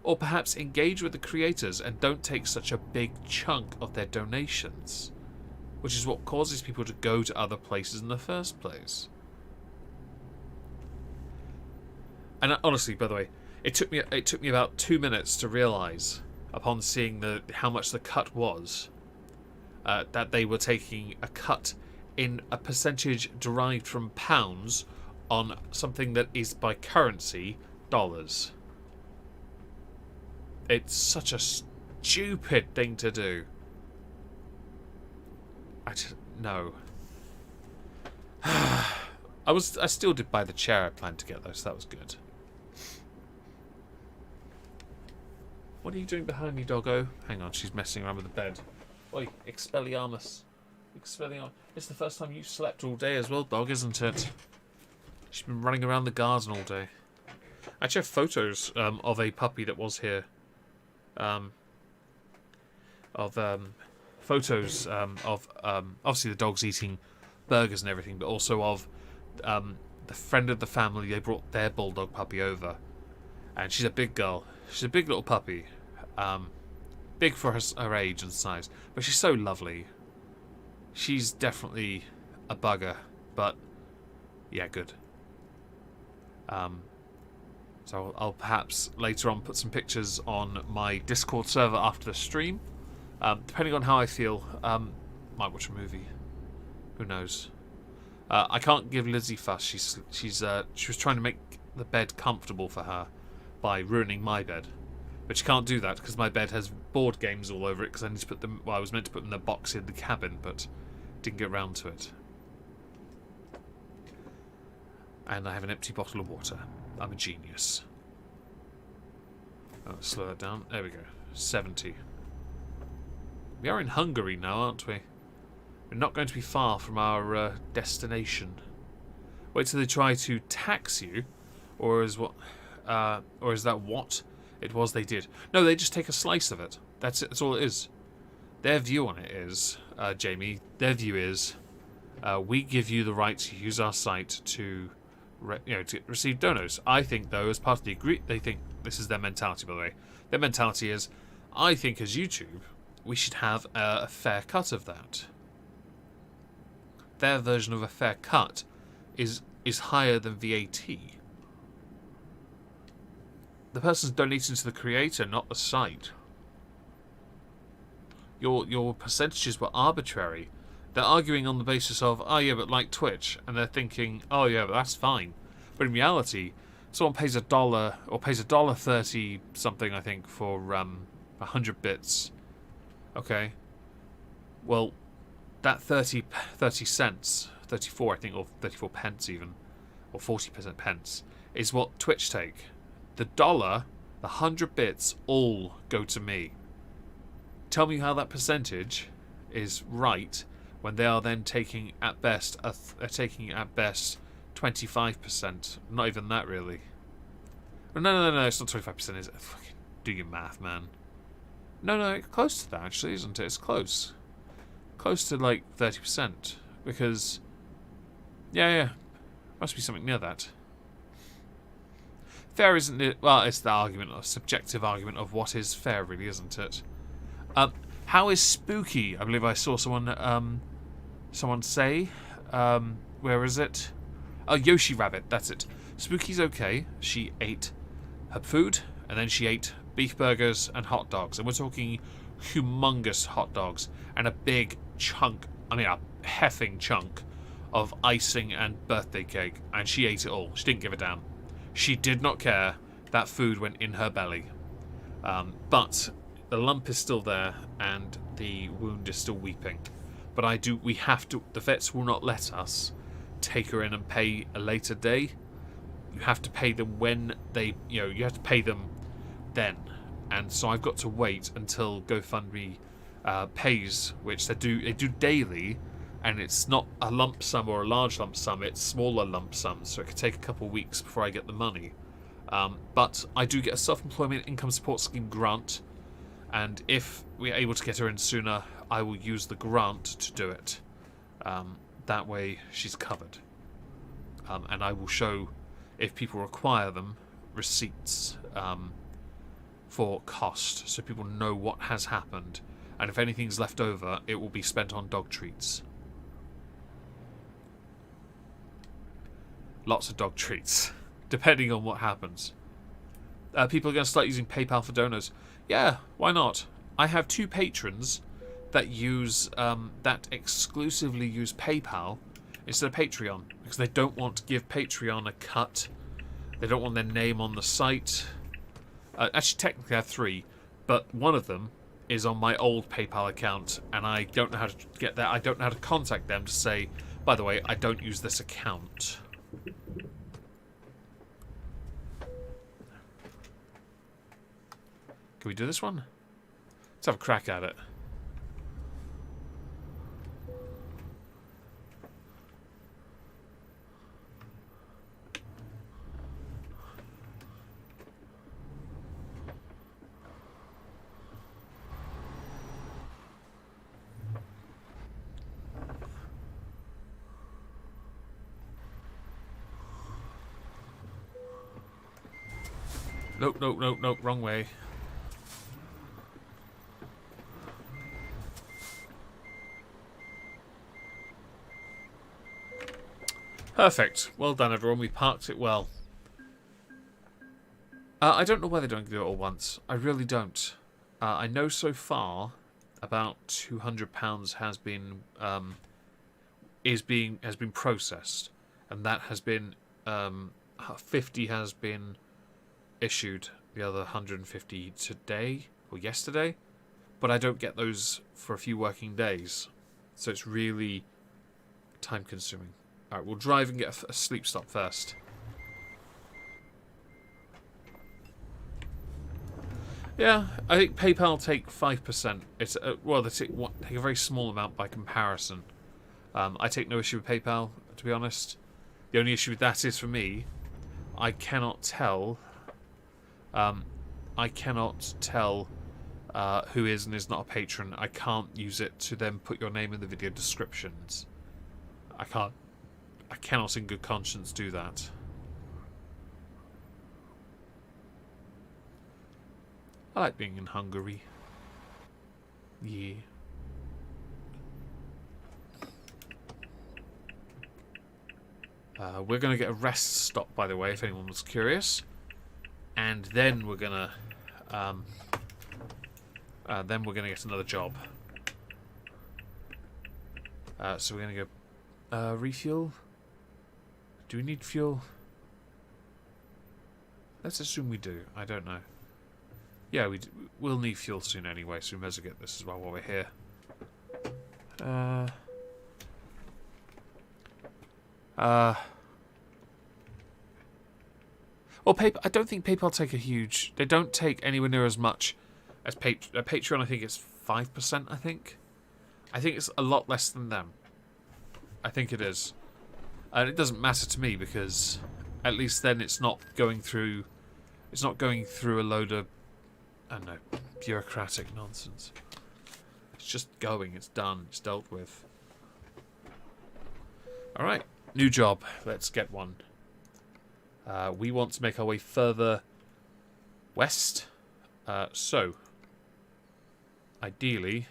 Or perhaps engage with the creators and don't take such a big chunk of their donations, which is what causes people to go to other places in the first place. And honestly, by the way, it took me about 2 minutes to realise, upon seeing how much the cut was, that they were taking a cut in a percentage derived from pounds on something that is by currency dollars. It's such a stupid thing to do. No. I still did buy the chair I planned to get though, so that was good. What are you doing behind me, doggo? Hang on, she's messing around with the bed. Oi, Expelliarmus. Expelliarmus. It's the first time you slept all day as well, dog, isn't it? She's been running around the garden all day. I actually have photos of a puppy that was here. Photos of obviously the dog's eating burgers and everything, but also of the friend of the family. They brought their bulldog puppy over, and she's a big girl. She's a big little puppy, big for her age and size, but she's so lovely. She's definitely a bugger, but yeah, good. So I'll perhaps later on put some pictures on my Discord server after the stream. Depending on how I feel, might watch a movie. Who knows? I can't give Lizzie fuss. She was trying to make the bed comfortable for her by ruining my bed, but she can't do that because my bed has board games all over it. Because I need to put them. Well, I was meant to put them in the box in the cabin, but didn't get round to it. And I have an empty bottle of water. I'm a genius. Oh, slow that down. There we go. 70. We are in Hungary now, aren't we? We're not going to be far from our destination. Wait till they try to tax you, or is that what it was they did? No, they just take a slice of it. That's it. That's all it is. Their view on it is, Jamie. Their view is, we give you the right to use our site to receive donos. I think, though, as part of the they think this is their mentality. By the way, their mentality is, I think as YouTube, we should have a fair cut of that. Their version of a fair cut is higher than VAT. The person's donating to the creator, not the site. Your percentages were arbitrary. They're arguing on the basis of, oh yeah, but like Twitch, and they're thinking, oh yeah, but that's fine. But in reality, someone pays $1 or pays $1.30 something, I think, for 100 bits. Okay. Well, that 30 cents, 34 I think, or 34 pence even, or 40% pence, is what Twitch take. The $1, the 100 bits, all go to me. Tell me how that percentage is right when they are then taking at best 25%. Not even that, really. No, it's not 25%, is it? Fucking do your math, man. No, it's close to that, actually, isn't it? It's close. Close to, like, 30%. Because, yeah. Must be something near that. Fair, isn't it? Well, it's the argument, a subjective argument of what is fair, really, isn't it? How is Spooky? I believe I saw someone say. Where is it? Oh, Yoshi Rabbit, that's it. Spooky's okay. She ate her food, and then she ate beef burgers and hot dogs. And we're talking humongous hot dogs and a big chunk, a heffing chunk of icing and birthday cake. And she ate it all. She didn't give a damn. She did not care. That food went in her belly. But the lump is still there, and the wound is still weeping. But we have to. The vets will not let us take her in and pay a later day. You have to pay them when they, you have to pay them then. And so I've got to wait until GoFundMe pays, which they do daily, and it's not a lump sum or a large lump sum, it's smaller lump sums, so it could take a couple of weeks before I get the money. But I do get a self-employment income support scheme grant, and if we're able to get her in sooner, I will use the grant to do it. That way she's covered. And I will show, if people require them, receipts for cost, so people know what has happened. And if anything's left over, it will be spent on dog treats. Lots of dog treats, depending on what happens. People are going to start using PayPal for donors. Yeah, why not? I have 2 patrons that that exclusively use PayPal instead of Patreon, because they don't want to give Patreon a cut. They don't want their name on the site. Actually, technically I have 3, but one of them is on my old PayPal account, and I don't know how to get that. I don't know how to contact them to say, by the way, I don't use this account. Can we do this one? Let's have a crack at it. Nope, nope, nope, nope, wrong way. Perfect. Well done, everyone. We parked it well. I don't know why they don't do it all once. I really don't. I know so far about £200 has been has been processed, and that has been 50 has been issued. The other 150 today or yesterday, but I don't get those for a few working days, so it's really time consuming. Alright, we'll drive and get a sleep stop first. Yeah, I think PayPal take 5%. It's well, they take a very small amount by comparison. I take no issue with PayPal, to be honest. The only issue with that is, for me, I cannot tell. I cannot tell who is and is not a patron. I can't use it to then put your name in the video descriptions. I cannot in good conscience do that. I like being in Hungary. Yeah. We're going to get a rest stop, by the way, if anyone was curious. And then we're going to get another job. So we're going to go refuel. Do we need fuel? Let's assume we do. I don't know. Yeah, we'll need fuel soon anyway, so we may as well get this as well while we're here. Well, I don't think PayPal take a huge... They don't take anywhere near as much as Patreon. I think it's 5%, I think. I think it's a lot less than them. I think it is. And it doesn't matter to me, because at least then it's not going through... It's not going through a load of, I don't know, bureaucratic nonsense. It's just going. It's done. It's dealt with. Alright. New job. Let's get one. We want to make our way further west. So, ideally,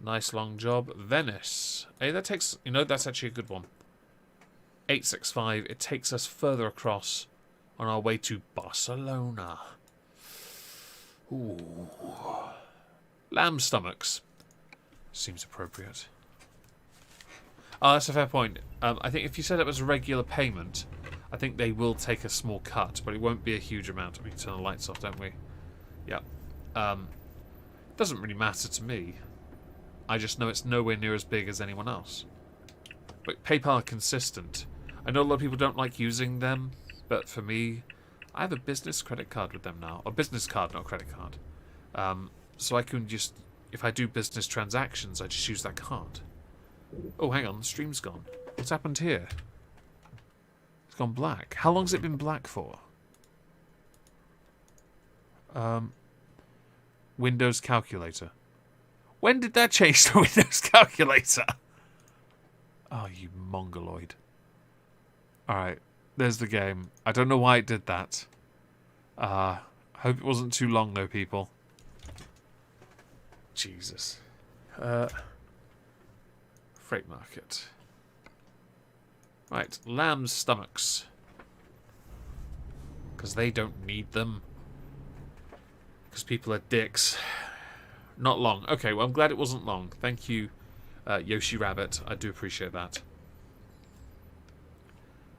nice long job. Venice. Hey, that takes... You know, that's actually a good one. 865. It takes us further across on our way to Barcelona. Ooh. Lamb stomachs. Seems appropriate. Oh, that's a fair point. I think if you set up as a regular payment, I think they will take a small cut, but it won't be a huge amount. We can turn the lights off, don't we? Yeah. Doesn't really matter to me. I just know it's nowhere near as big as anyone else. But PayPal are consistent. I know a lot of people don't like using them, but for me, I have a business credit card with them now. A business card, not a credit card. So I can just, if I do business transactions, I just use that card. Oh, hang on, the stream's gone. What's happened here? It's gone black. How long's it been black for? Windows calculator. When did that change to Windows calculator? Oh, you mongoloid. Alright, there's the game. I don't know why it did that. Hope it wasn't too long though, people. Jesus. Freight market. Right, lamb's stomachs. Because they don't need them. Because people are dicks. Not long. Okay, well, I'm glad it wasn't long. Thank you, Yoshi Rabbit. I do appreciate that.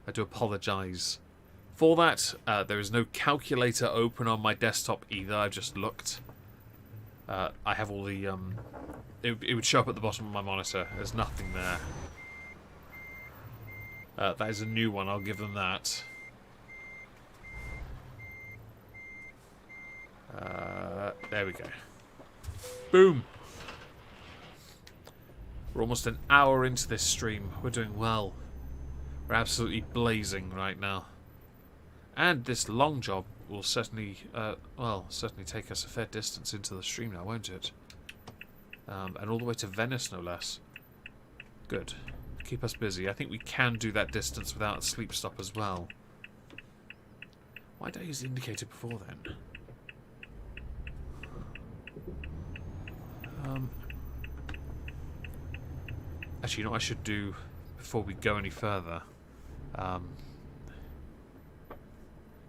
I do apologise for that. There is no calculator open on my desktop either. I've just looked. I have all the... It would show up at the bottom of my monitor. There's nothing there. That is a new one. I'll give them that. There we go. Boom! We're almost an hour into this stream. We're doing well. We're absolutely blazing right now. And this long job will certainly, certainly take us a fair distance into the stream now, won't it? And all the way to Venice, no less. Good. Keep us busy. I think we can do that distance without a sleep stop as well. Why did I use the indicator before then? Actually, you know what I should do before we go any further?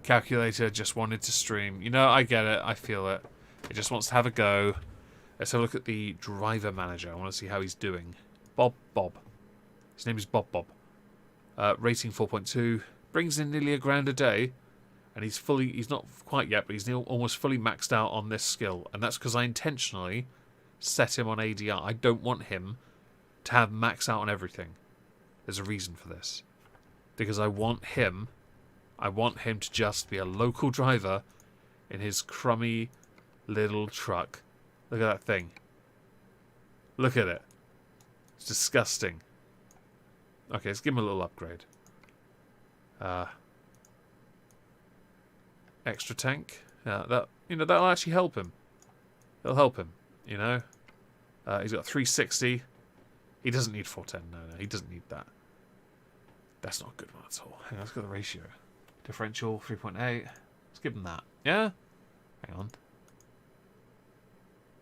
Calculator just wanted to stream. You know, I get it. I feel it. It just wants to have a go. Let's have a look at the driver manager. I want to see how he's doing. Bob. His name is Bob. Rating 4.2. Brings in nearly £1,000 a day. And he's not quite yet, but he's almost fully maxed out on this skill. And that's because I intentionally set him on ADR. I don't want him to have max out on everything. There's a reason for this. Because I want him to just be a local driver in his crummy little truck. Look at that thing. Look at it. It's disgusting. Okay, let's give him a little upgrade. Extra tank. That'll actually help him. It'll help him, you know. He's got 360. He doesn't need 410. No, he doesn't need that. That's not a good one at all. Hang on, let's get the ratio. Differential 3.8. Let's give him that. Yeah? Hang on.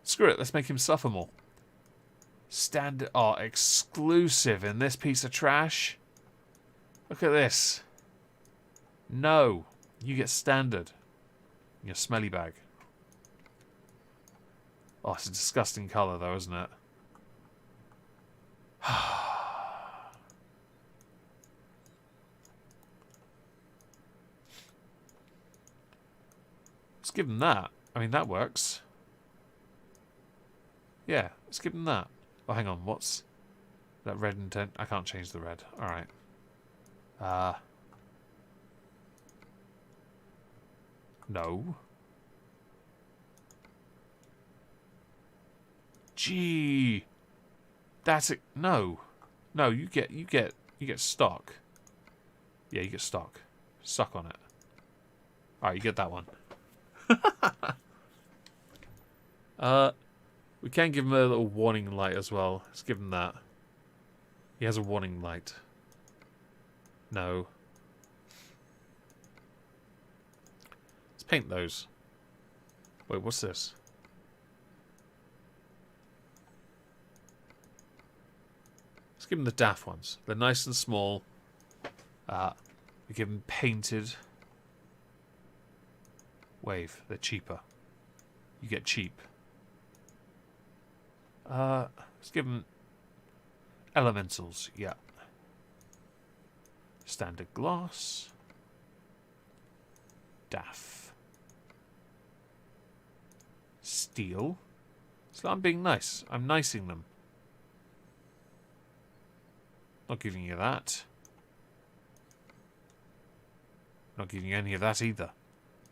Screw it, let's make him suffer more. Standard. Oh, exclusive in this piece of trash. Look at this. No. You get standard. In your smelly bag. Oh, it's a disgusting colour though, isn't it? Let's give him that. I mean, that works. Yeah, let's give him that. Oh, hang on. What's that red intent? I can't change the red. Alright. No. Gee. That's it. No. No, you get stock. Yeah, you get stock. Suck on it. Alright, you get that one. We can give him a little warning light as well. Let's give him that. He has a warning light. No. Let's paint those. Wait, what's this? Let's give him the daft ones. They're nice and small. We give them painted. Wave. They're cheaper. You get cheap. Let's give them elementals. Yeah. Standard glass. Daff. Steel. So I'm being nice. I'm nicing them. Not giving you that. Not giving you any of that either.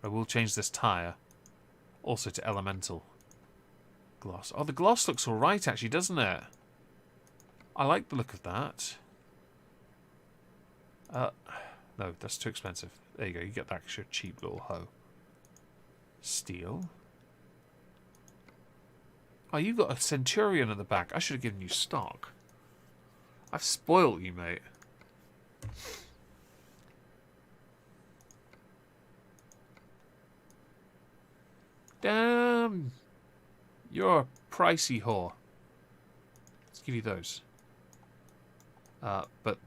I will change this tyre. Also to elemental. Gloss. Oh, the gloss looks alright actually, doesn't it? I like the look of that. No, that's too expensive. There you go, you get that extra cheap little hoe. Steel. Oh, you've got a Centurion at the back. I should have given you stock. I've spoiled you, mate. Damn. You're a pricey whore. Let's give you those. But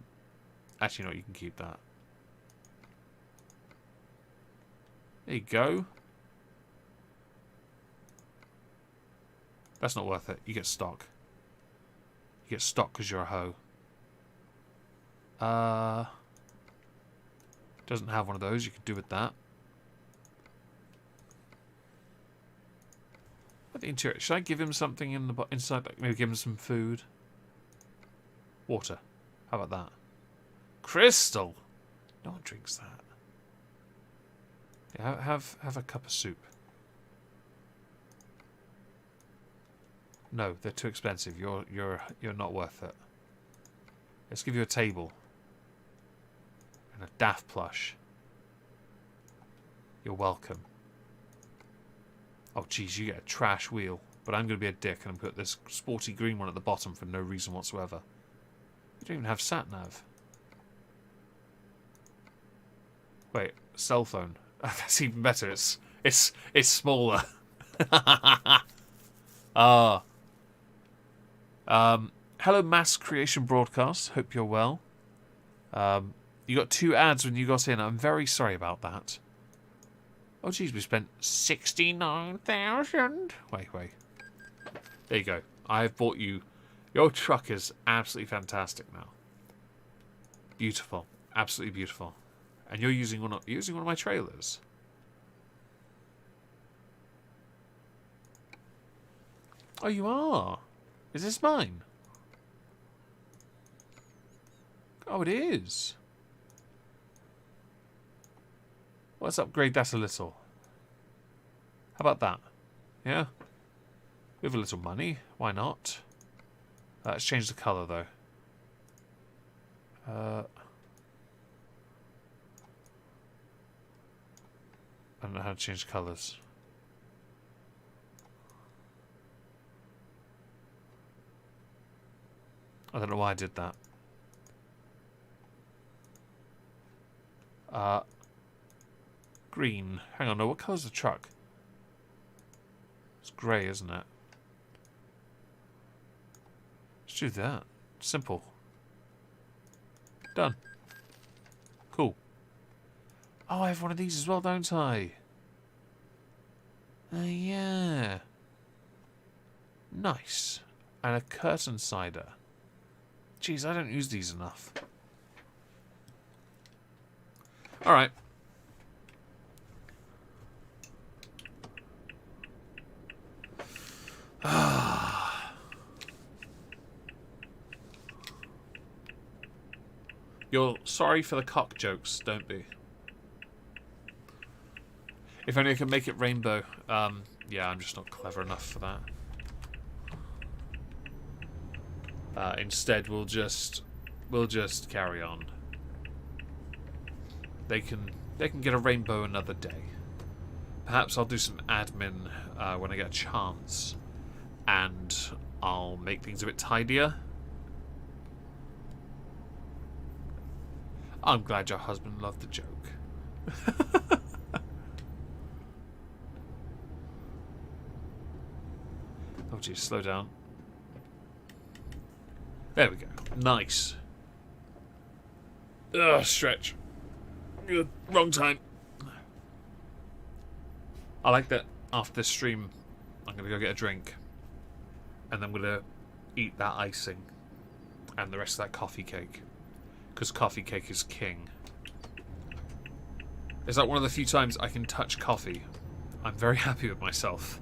actually, no, you can keep that. There you go. That's not worth it. You get stock. You get stock because you're a hoe. Doesn't have one of those. You could do with that. But the interior. Should I give him something in the inside? Like maybe give him some food. Water. How about that? Crystal. No one drinks that. Yeah, have a cup of soup. No, they're too expensive. You're not worth it. Let's give you a table. And a Daft plush. You're welcome. Oh geez, you get a trash wheel. But I'm going to be a dick and put this sporty green one at the bottom for no reason whatsoever. You don't even have sat-nav. Wait, cell phone. That's even better. It's smaller. Hello, Mass Creation Broadcast. Hope you're well. You got 2 ads when you got in. I'm very sorry about that. Oh, geez, we spent 69,000. Wait. There you go. I've bought you. Your truck is absolutely fantastic now. Beautiful, absolutely beautiful. And you're using one of my trailers. Oh, you are. Is this mine? Oh, it is. Well, let's upgrade that a little. How about that? Yeah? We have a little money. Why not? Let's change the colour, though. I don't know how to change colours. I don't know why I did that. Green. Hang on, no, what colour's the truck? It's grey, isn't it? Let's do that. Simple. Done. Cool. Oh, I have one of these as well, don't I? Yeah. Nice. And a curtain cider. Jeez, I don't use these enough. Alright. You're sorry for the cock jokes, don't be. If only I can make it rainbow. Yeah, I'm just not clever enough for that. Instead, we'll just carry on. They can get a rainbow another day. Perhaps I'll do some admin when I get a chance, and I'll make things a bit tidier. I'm glad your husband loved the joke. Oh geez, slow down. There we go. Nice. Ugh, stretch. Ugh, wrong time. I like that after this stream, I'm going to go get a drink. And then I'm going to eat that icing. And the rest of that coffee cake. Because coffee cake is king. It's like one of the few times I can touch coffee. I'm very happy with myself.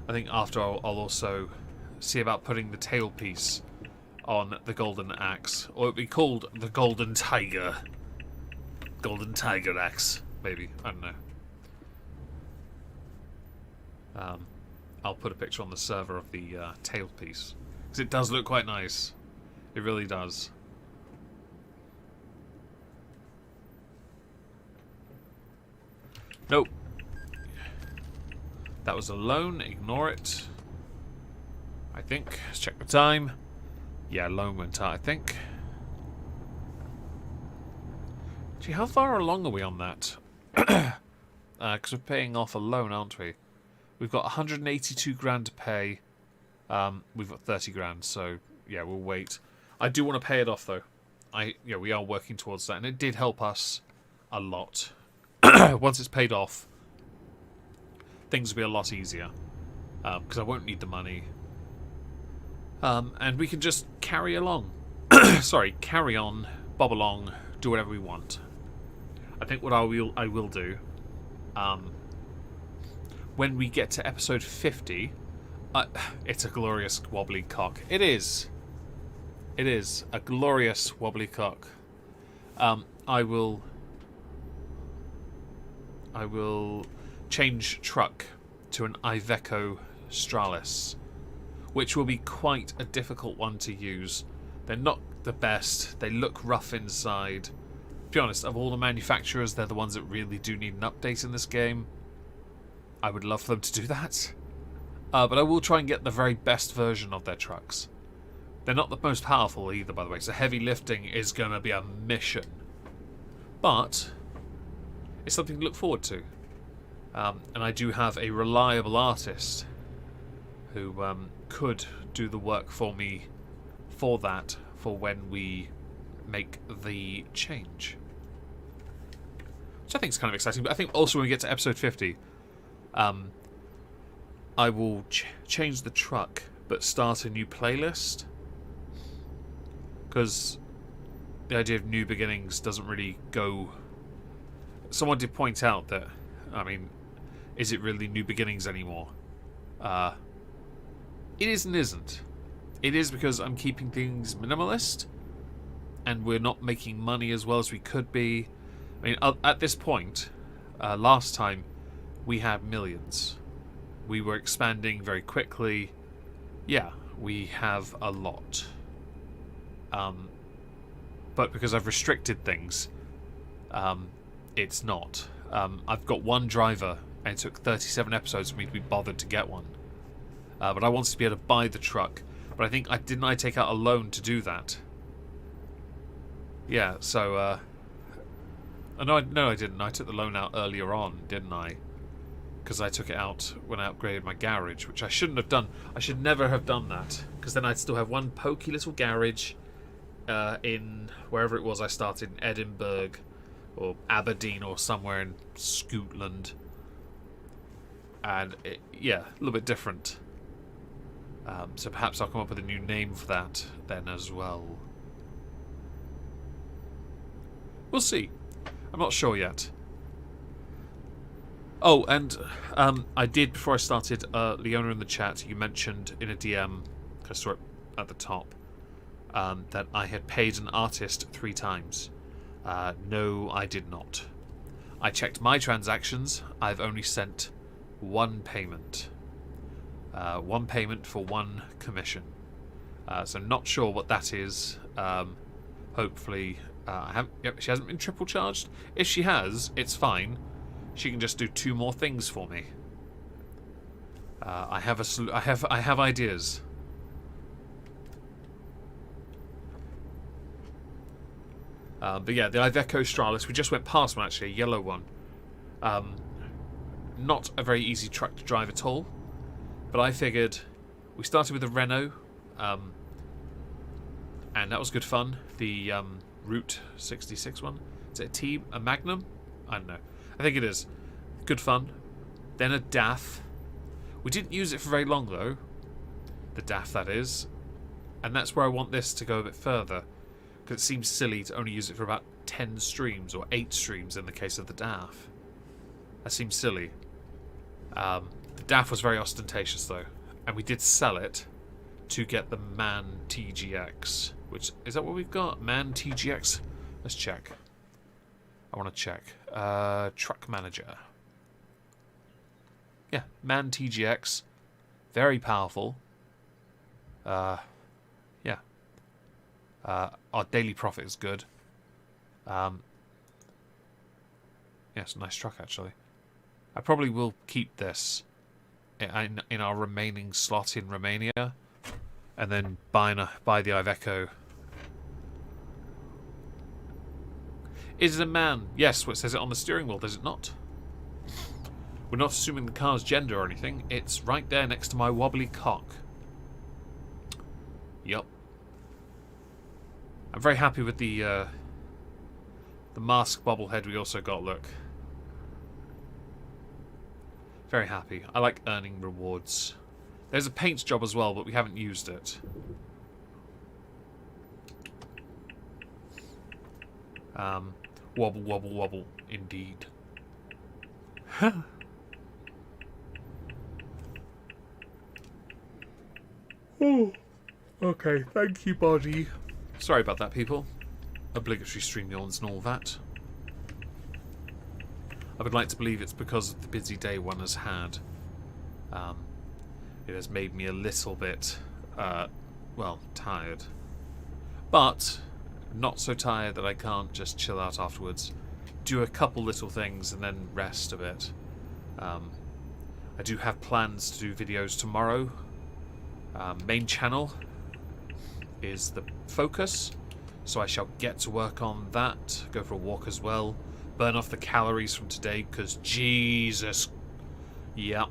I think after I'll also see about putting the tailpiece on the Golden Axe. Or it'd be called the Golden Tiger. Golden Tiger Axe, maybe. I don't know. I'll put a picture on the server of the tailpiece. Because it does look quite nice. It really does. Nope. That was a loan. Ignore it. I think. Let's check the time. Yeah, loan went out, I think. Gee, how far along are we on that? Because we're paying off a loan, aren't we? We've got 182 grand to pay. We've got 30 grand, so yeah, we'll wait. I do want to pay it off, though. We are working towards that, and it did help us a lot. Once it's paid off, things will be a lot easier. Because I won't need the money. And we can just carry along. Sorry, carry on, bob along, do whatever we want. I think what I will do, when we get to episode 50, it's a glorious wobbly cock. It is. It is a glorious wobbly cock. I will change truck to an Iveco Stralis, which will be quite a difficult one to use. They're not the best. They look rough inside. To be honest, of all the manufacturers, they're the ones that really do need an update in this game. I would love for them to do that. But I will try and get the very best version of their trucks. They're not the most powerful either, by the way, so heavy lifting is going to be a mission. But it's something to look forward to. And I do have a reliable artist who could do the work for me for that, for when we make the change. Which I think is kind of exciting, but I think also when we get to episode 50, I will change the truck, but start a new playlist. Because the idea of new beginnings doesn't really go... Someone did point out that, I mean, is it really new beginnings anymore? It is and isn't. It is because I'm keeping things minimalist, and we're not making money as well as we could be. I mean, at this point, last time, we had millions. We were expanding very quickly. Yeah, we have a lot. But because I've restricted things, it's not. I've got one driver, and it took 37 episodes for me to be bothered to get one. But I wanted to be able to buy the truck. But I think didn't I take out a loan to do that? Yeah, so... no, I didn't. I took the loan out earlier on, didn't I? Because I took it out when I upgraded my garage, which I shouldn't have done. I should never have done that. Because then I'd still have one pokey little garage in wherever it was I started, in Edinburgh or Aberdeen or somewhere in Scotland. And, yeah, a little bit different. So perhaps I'll come up with a new name for that then as well. We'll see. I'm not sure yet. Oh, and I did, before I started, Leona in the chat, you mentioned in a DM, I saw it at the top, that I had paid an artist 3 times. No, I did not. I checked my transactions. I've only sent 1 payment. 1 payment for 1 commission. So not sure what that is. Hopefully, she hasn't been triple charged. If she has, it's fine. She can just do 2 more things for me. I have ideas. But yeah, the Iveco Stralis, we just went past one actually, a yellow one. Not a very easy truck to drive at all. But I figured we started with a Renault, and that was good fun. The Route 66 one. Is it a Magnum? I don't know. I think it is. Good fun. Then a DAF. We didn't use it for very long though. The DAF, that is. And that's where I want this to go a bit further, because it seems silly to only use it for about 10 streams, or 8 streams in the case of the DAF. That seems silly. The DAF was very ostentatious though, and we did sell it to get the MAN TGX, which, is that what we've got? MAN TGX? Let's check. I want to check. Truck manager. Yeah, MAN TGX. Very powerful. Yeah. Our daily profit is good. Yeah, it's a nice truck actually. I probably will keep this in our remaining slot in Romania, and then buy the Iveco. Is it a MAN? Yes, what says it on the steering wheel, does it not? We're not assuming the car's gender or anything. It's right there next to my wobbly cock. Yup. I'm very happy with the mask bobblehead we also got, look. Very happy. I like earning rewards. There's a paint job as well, but we haven't used it. Wobble, wobble, wobble, indeed. Oh, okay, thank you, body. Sorry about that, people. Obligatory stream yawns and all that. I would like to believe it's because of the busy day one has had. It has made me a little bit, well, tired. But not so tired that I can't just chill out afterwards. Do a couple little things and then rest a bit. I do have plans to do videos tomorrow. Main channel is the focus, so I shall get to work on that. Go for a walk as well. Burn off the calories from today, because Jesus, yeah,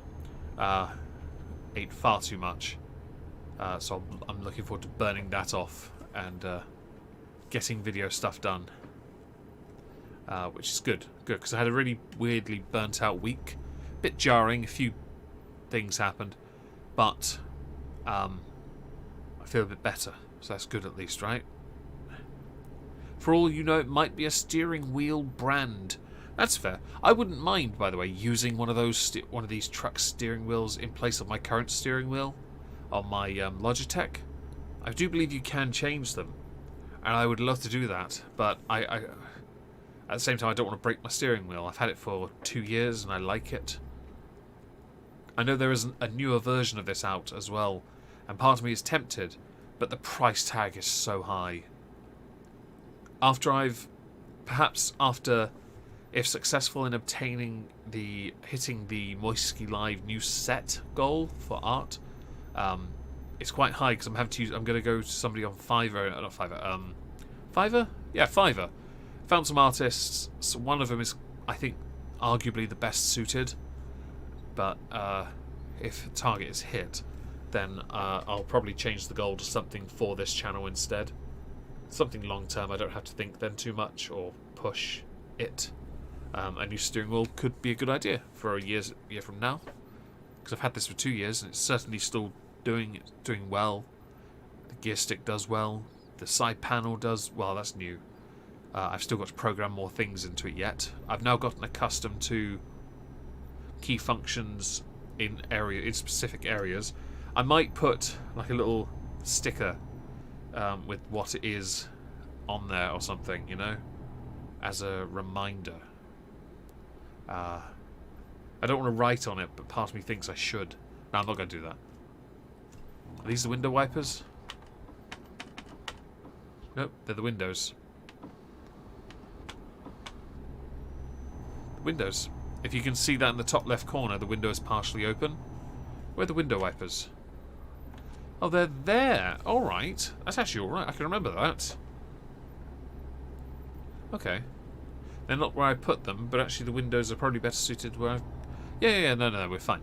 ate far too much. So I'm looking forward to burning that off and getting video stuff done, which is good, because I had a really weirdly burnt out week. Bit jarring, a few things happened, but I feel a bit better, so that's good at least, right? For all you know, it might be a steering wheel brand. That's fair. I wouldn't mind, by the way, using one of these truck steering wheels in place of my current steering wheel on my Logitech. I do believe you can change them, and I would love to do that. But I at the same time, I don't want to break my steering wheel. I've had it for 2 years, and I like it. I know there is a newer version of this out as well, and part of me is tempted, but the price tag is so high. If successful in hitting the Moisky Live new set goal for art, it's quite high because I'm going to go to somebody on Fiverr, not Fiverr, Fiverr? Yeah, Fiverr. Found some artists. So one of them is, I think, arguably the best suited, but if the target is hit, then I'll probably change the goal to something for this channel instead. Something long term. I don't have to think then too much or push it. A new steering wheel could be a good idea for a year from now, because I've had this for 2 years and it's certainly still doing well. The gear stick does well. The side panel does well. That's new. I've still got to program more things into it yet. I've now gotten accustomed to key functions in specific areas. I might put like a little sticker with what it is on there or something, you know, as a reminder. I don't want to write on it, but part of me thinks I should. No, I'm not going to do that. Are these the window wipers? Nope, they're the windows. Windows. If you can see that in the top left corner, the window is partially open. Where are the window wipers? Oh, they're there. Alright. That's actually alright. I can remember that. Okay. They're not where I put them, but actually the windows are probably better suited where I've... Yeah, no, we're fine.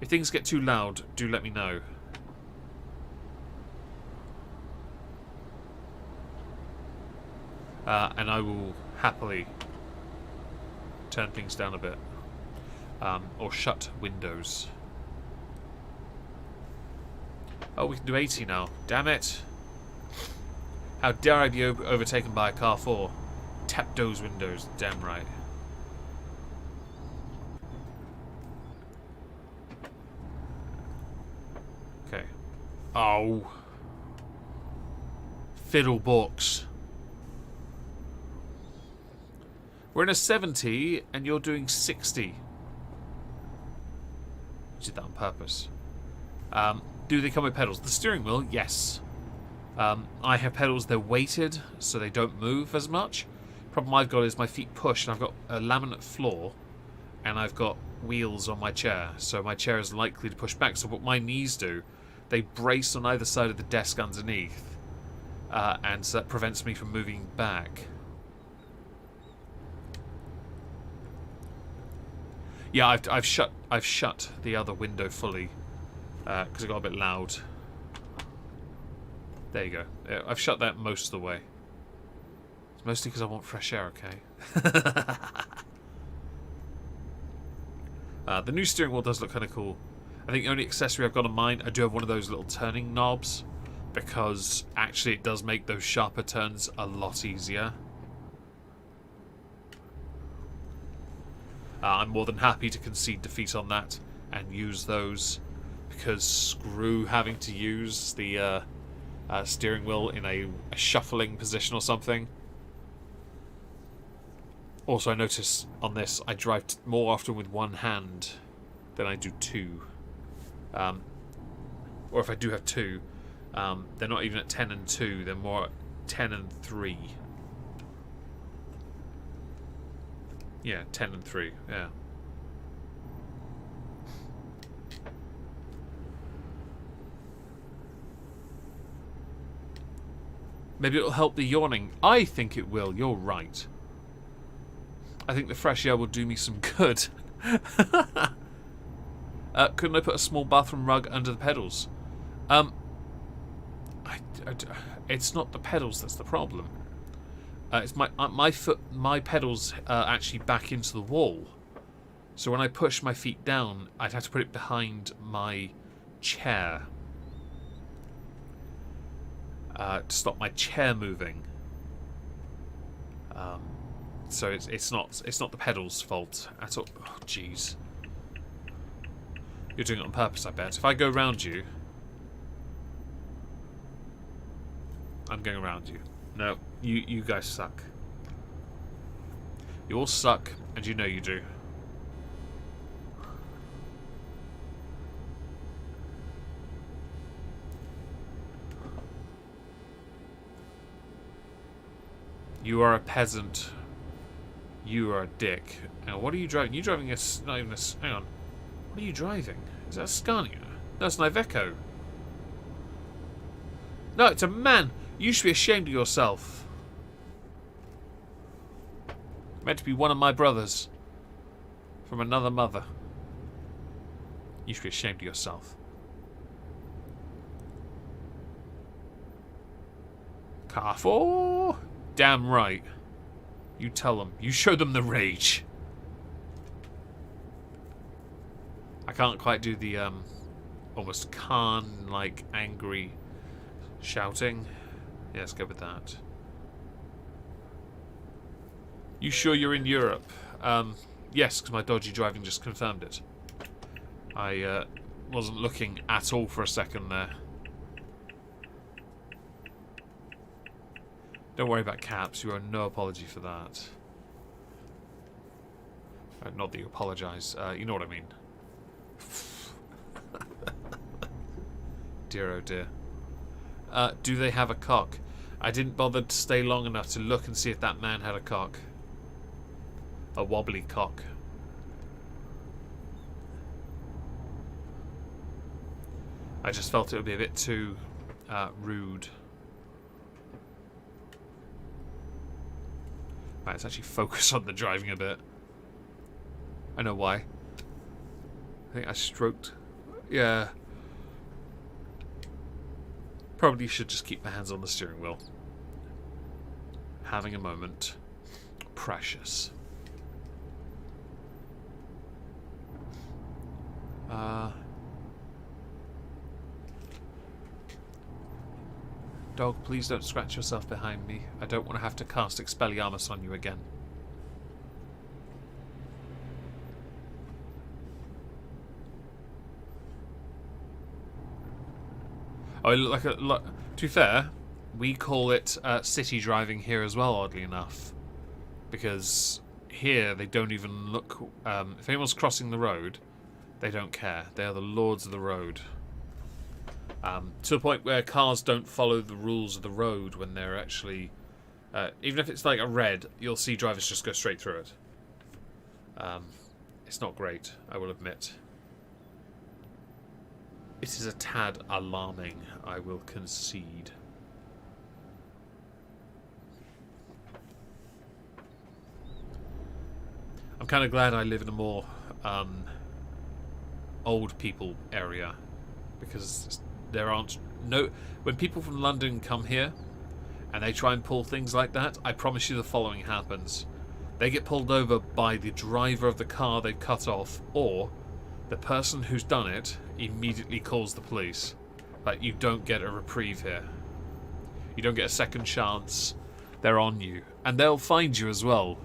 If things get too loud, do let me know. And I will happily turn things down a bit. Or shut windows. Oh, we can do 80 now. Damn it. How dare I be overtaken by a car 4? Tap those windows. Damn right. Okay. Oh. Fiddlebox. We're in a 70 and you're doing 60. You did that on purpose. Do they come with pedals? The steering wheel, yes. I have pedals, they're weighted, so they don't move as much. Problem I've got is my feet push, and I've got a laminate floor, and I've got wheels on my chair, so my chair is likely to push back. So what my knees do, they brace on either side of the desk underneath, and so that prevents me from moving back. Yeah, I've shut the other window fully because it got a bit loud. There you go. I've shut that most of the way. It's mostly because I want fresh air, okay? The new steering wheel does look kind of cool. I think the only accessory I've got on mine, I do have one of those little turning knobs, because actually it does make those sharper turns a lot easier. I'm more than happy to concede defeat on that and use those, because screw having to use the steering wheel in a shuffling position or something. Also, I notice on this I drive more often with one hand than I do two. Or if I do have two, they're not even at 10 and 2, they're more at 10 and 3. Yeah, 10 and 3, yeah. Maybe it'll help the yawning. I think it will, you're right. I think the fresh air will do me some good. Couldn't I put a small bathroom rug under the pedals? It's not the pedals that's the problem. It's my pedals actually back into the wall. So when I push my feet down, I'd have to put it behind my chair to stop my chair moving. So it's not the pedals' fault at all. Oh, jeez. You're doing it on purpose, I bet. If I go around you, I'm going around you. No, you guys suck. You all suck, and you know you do. You are a peasant. You are a dick. Now, what are you driving? You driving a... Not even a... Hang on. What are you driving? Is that a Scania? No, it's an Iveco. No, it's a man. You should be ashamed of yourself. Meant to be one of my brothers. From another mother. You should be ashamed of yourself. Car 4? Damn right. You tell them. You show them the rage. I can't quite do the almost Khan-like angry shouting. Yeah, let's go with that. You sure you're in Europe? Yes, because my dodgy driving just confirmed it. I wasn't looking at all for a second there. Don't worry about caps. You owe no apology for that. Not that you apologise. You know what I mean. Dear oh dear. Do they have a cock? I didn't bother to stay long enough to look and see if that man had a cock. A wobbly cock. I just felt it would be a bit too rude. Right, let's actually focus on the driving a bit. I know why. I think I stroked. Yeah. Probably should just keep my hands on the steering wheel. Having a moment. Precious. Dog, please don't scratch yourself behind me. I don't want to have to cast Expelliarmus on you again. Oh, like a look. To be fair, we call it city driving here as well, oddly enough, because here they don't even look. If anyone's crossing the road, they don't care. They are the lords of the road. To the point where cars don't follow the rules of the road when they're actually, even if it's like a red, you'll see drivers just go straight through it. It's not great, I will admit. It is a tad alarming, I will concede. I'm kind of glad I live in a more old people area, because there aren't no. When people from London come here and they try and pull things like that, I promise you the following happens: they get pulled over by the driver of the car they cut off, or the person who's done it immediately calls the police. Like, you don't get a reprieve here. You don't get a second chance. They're on you, and they'll find you as well.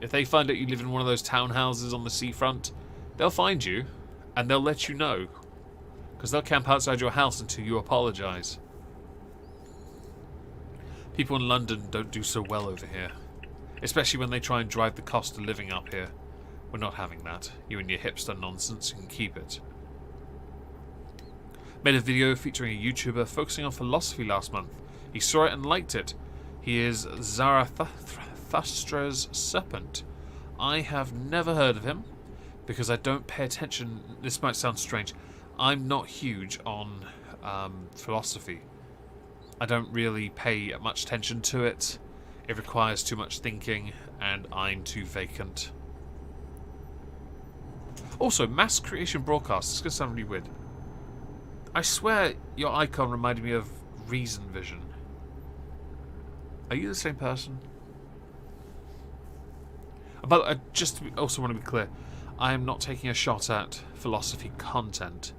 If they find out you live in one of those townhouses on the seafront, they'll find you, and they'll let you know. Because they'll camp outside your house until you apologise. People in London don't do so well over here. Especially when they try and drive the cost of living up here. We're not having that. You and your hipster nonsense, you can keep it. Made a video featuring a YouTuber focusing on philosophy last month. He saw it and liked it. He is Zarathustra's Serpent. I have never heard of him, because I don't pay attention. This might sound strange. I'm not huge on philosophy. I don't really pay much attention to it. It requires too much thinking, and I'm too vacant. Also, mass creation broadcast. It's going to sound really weird. I swear your icon reminded me of Reason Vision. Are you the same person? But I just also want to be clear. I am not taking a shot at philosophy content.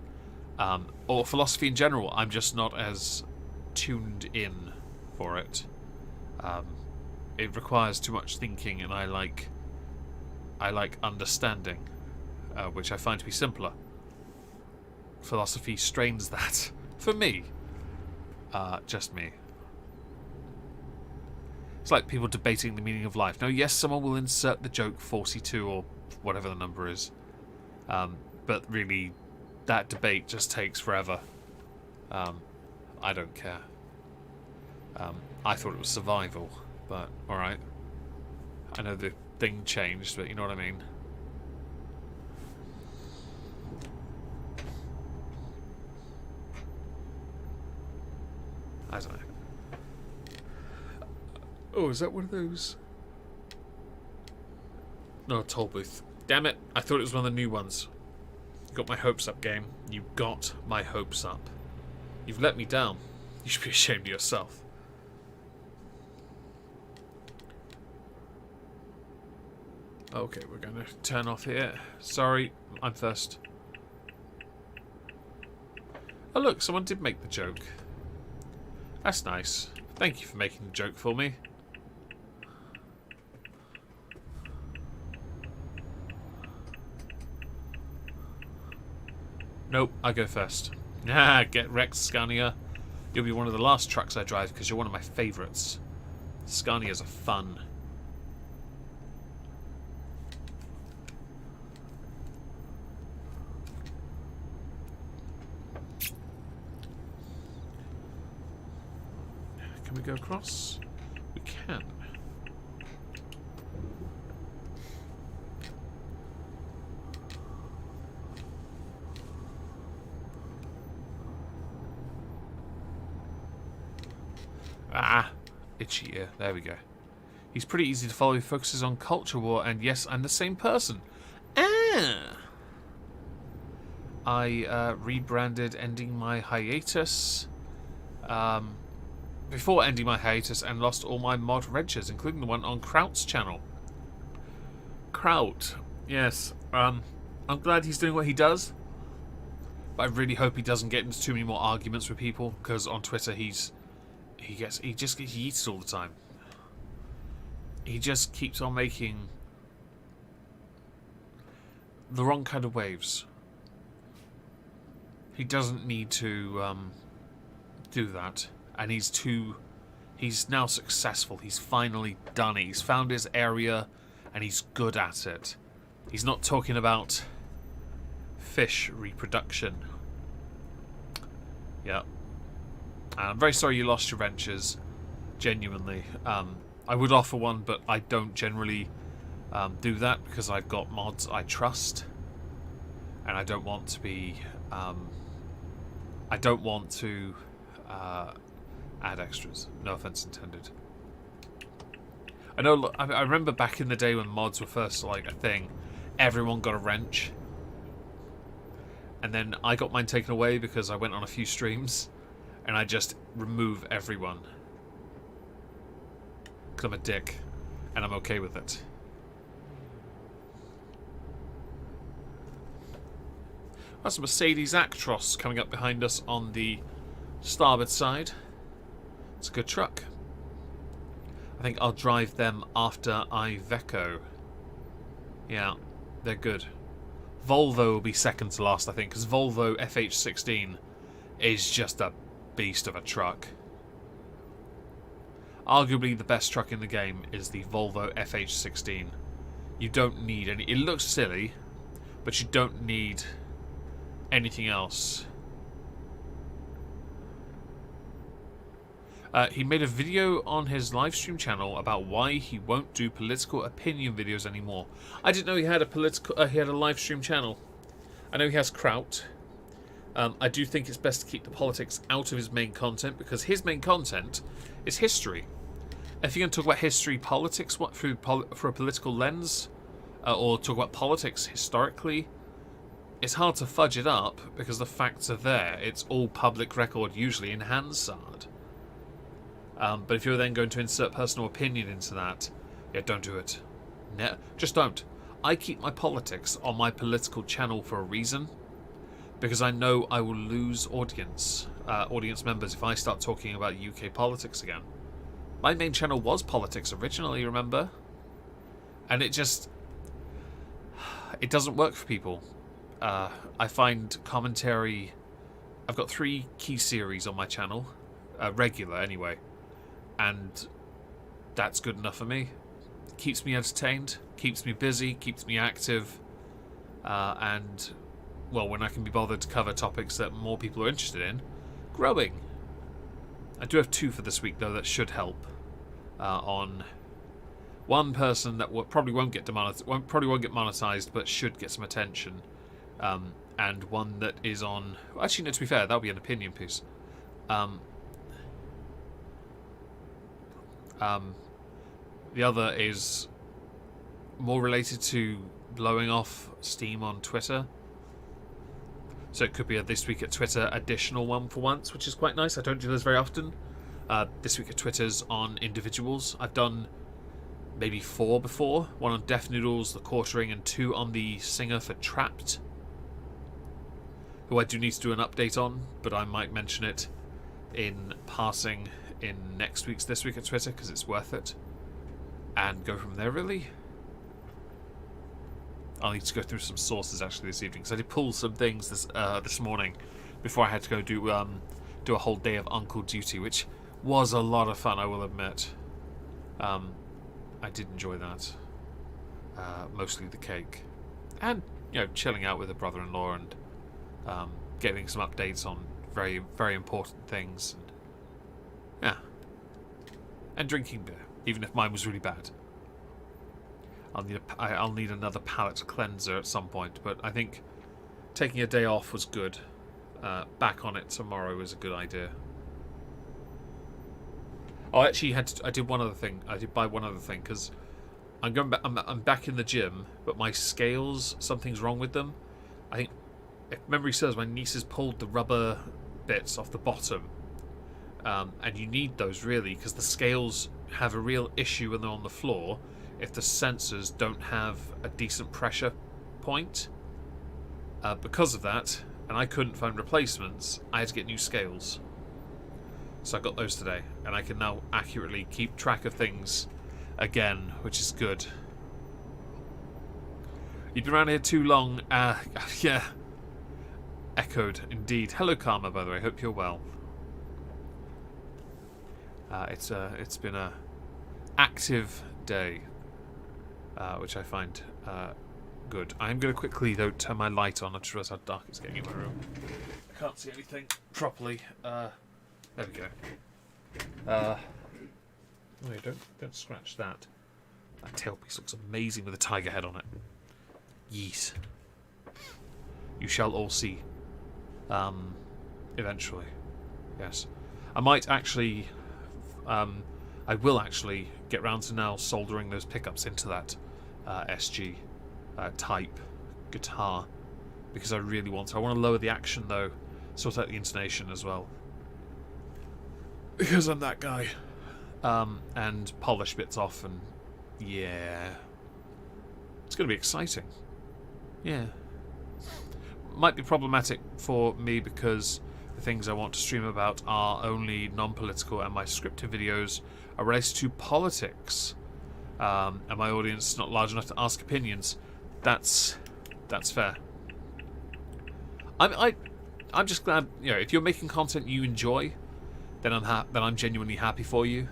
Or philosophy in general. I'm just not as tuned in for it. It requires too much thinking, and I like understanding, which I find to be simpler. Philosophy strains that for me. Just me. It's like people debating the meaning of life. Now, yes, someone will insert the joke 42 or whatever the number is, but really, that debate just takes forever. I don't care. I thought it was survival, but alright. I know the thing changed, but you know what I mean. I don't know. Oh, is that one of those? No, toll booth. Damn it, I thought it was one of the new ones. You got my hopes up, game. You got my hopes up. You've let me down. You should be ashamed of yourself. Okay, we're going to turn off here. Sorry, I'm first. Oh look, someone did make the joke. That's nice. Thank you for making the joke for me. Nope, I go first. Ah, get wrecked, Scania. You'll be one of the last trucks I drive because you're one of my favourites. Scanias are fun. Can we go across? We can. Ah, itchy ear. There we go. He's pretty easy to follow. He focuses on culture war, and yes, I'm the same person. Ah! I rebranded Ending My Hiatus before ending my hiatus, and lost all my mod registers, including the one on Kraut's channel. Kraut, yes. I'm glad he's doing what he does. But I really hope he doesn't get into too many more arguments with people, because on Twitter he just gets yeeted all the time. He just keeps on making the wrong kind of waves. He doesn't need to do that, and he's now successful. He's finally done it. He's found his area, and he's good at it. He's not talking about fish reproduction. Yeah. I'm very sorry you lost your ventures. Genuinely. I would offer one, but I don't generally do that because I've got mods I trust, and I don't want to be. I don't want to add extras. No offense intended. I know. I remember back in the day when mods were first like a thing, everyone got a wrench, and then I got mine taken away because I went on a few streams, and I just remove everyone because I'm a dick, and I'm okay with it. That's a Mercedes Actros coming up behind us on the starboard side. It's a good truck. I think I'll drive them after Iveco. Yeah, they're good. Volvo will be second to last, I think, because Volvo FH16 is just a beast of a truck. Arguably the best truck in the game is the Volvo FH16. You don't need any... It looks silly, but you don't need anything else. He made a video on his live stream channel about why he won't do political opinion videos anymore. I didn't know he had a live stream channel. I know he has Kraut. I do think it's best to keep the politics out of his main content, because his main content is history. If you're going to talk about history, politics, through a political lens, or talk about politics historically, it's hard to fudge it up because the facts are there. It's all public record, usually in Hansard. But if you're then going to insert personal opinion into that, yeah, don't do it. No, just don't. I keep my politics on my political channel for a reason, because I know I will lose audience members if I start talking about UK politics again. My main channel was politics originally, remember? And it doesn't work for people. I find commentary... I've got 3 key series on my channel, regular anyway, and that's good enough for me. Keeps me entertained, keeps me busy, keeps me active, and, well, when I can be bothered to cover topics that more people are interested in, growing. I do have 2 for this week, though, that should help. On one person that probably won't get monetized, but should get some attention, and one that is on... Actually, no, to be fair, that'll be an opinion piece. The other is more related to blowing off steam on Twitter. So it could be a This Week at Twitter additional one for once, which is quite nice. I don't do those very often. This Week at Twitter's on individuals. I've done maybe 4 before. 1 on Deaf Noodles, The Quartering, and 2 on the singer for Trapped, who I do need to do an update on, but I might mention it in passing in next week's This Week at Twitter, because it's worth it. And go from there, really. I'll need to go through some sources actually this evening, because I did pull some things this morning before I had to go do a whole day of Uncle Duty, which was a lot of fun, I will admit. I did enjoy that. Mostly the cake, and chilling out with a brother-in-law and getting some updates on very, very important things. And drinking beer, even if mine was really bad. I'll need another palate cleanser at some point, but I think taking a day off was good. Back on it tomorrow is a good idea. Oh, actually, I did one other thing. I did buy one other thing, because I'm going back. I'm back in the gym, but my scales, something's wrong with them. I think, if memory serves, my niece has pulled the rubber bits off the bottom, and you need those really, because the scales have a real issue when they're on the floor if the sensors don't have a decent pressure point. Because of that, and I couldn't find replacements, I had to get new scales. So I got those today, and I can now accurately keep track of things again, which is good. You've been around here too long. Yeah. Echoed, indeed. Hello, Karma, by the way. Hope you're well. It's been a active day, which I find good. I'm going to quickly, though, turn my light on. I just realised how dark it's getting in my room. I can't see anything properly. There we go. No, don't scratch that. That tailpiece looks amazing with a tiger head on it. Yeet. You shall all see. Eventually. Yes. I might actually... I will actually get round to now soldering those pickups into that SG type guitar. Because I really want to. I want to lower the action, though. Sort out the intonation as well. Because I'm that guy. And polish bits off, and yeah, it's going to be exciting. Yeah, might be problematic for me because the things I want to stream about are only non-political, and my scripted videos are related to politics, and my audience is not large enough to ask opinions. That's fair. I'm just glad, you know, if you're making content you enjoy, then I'm genuinely happy for you.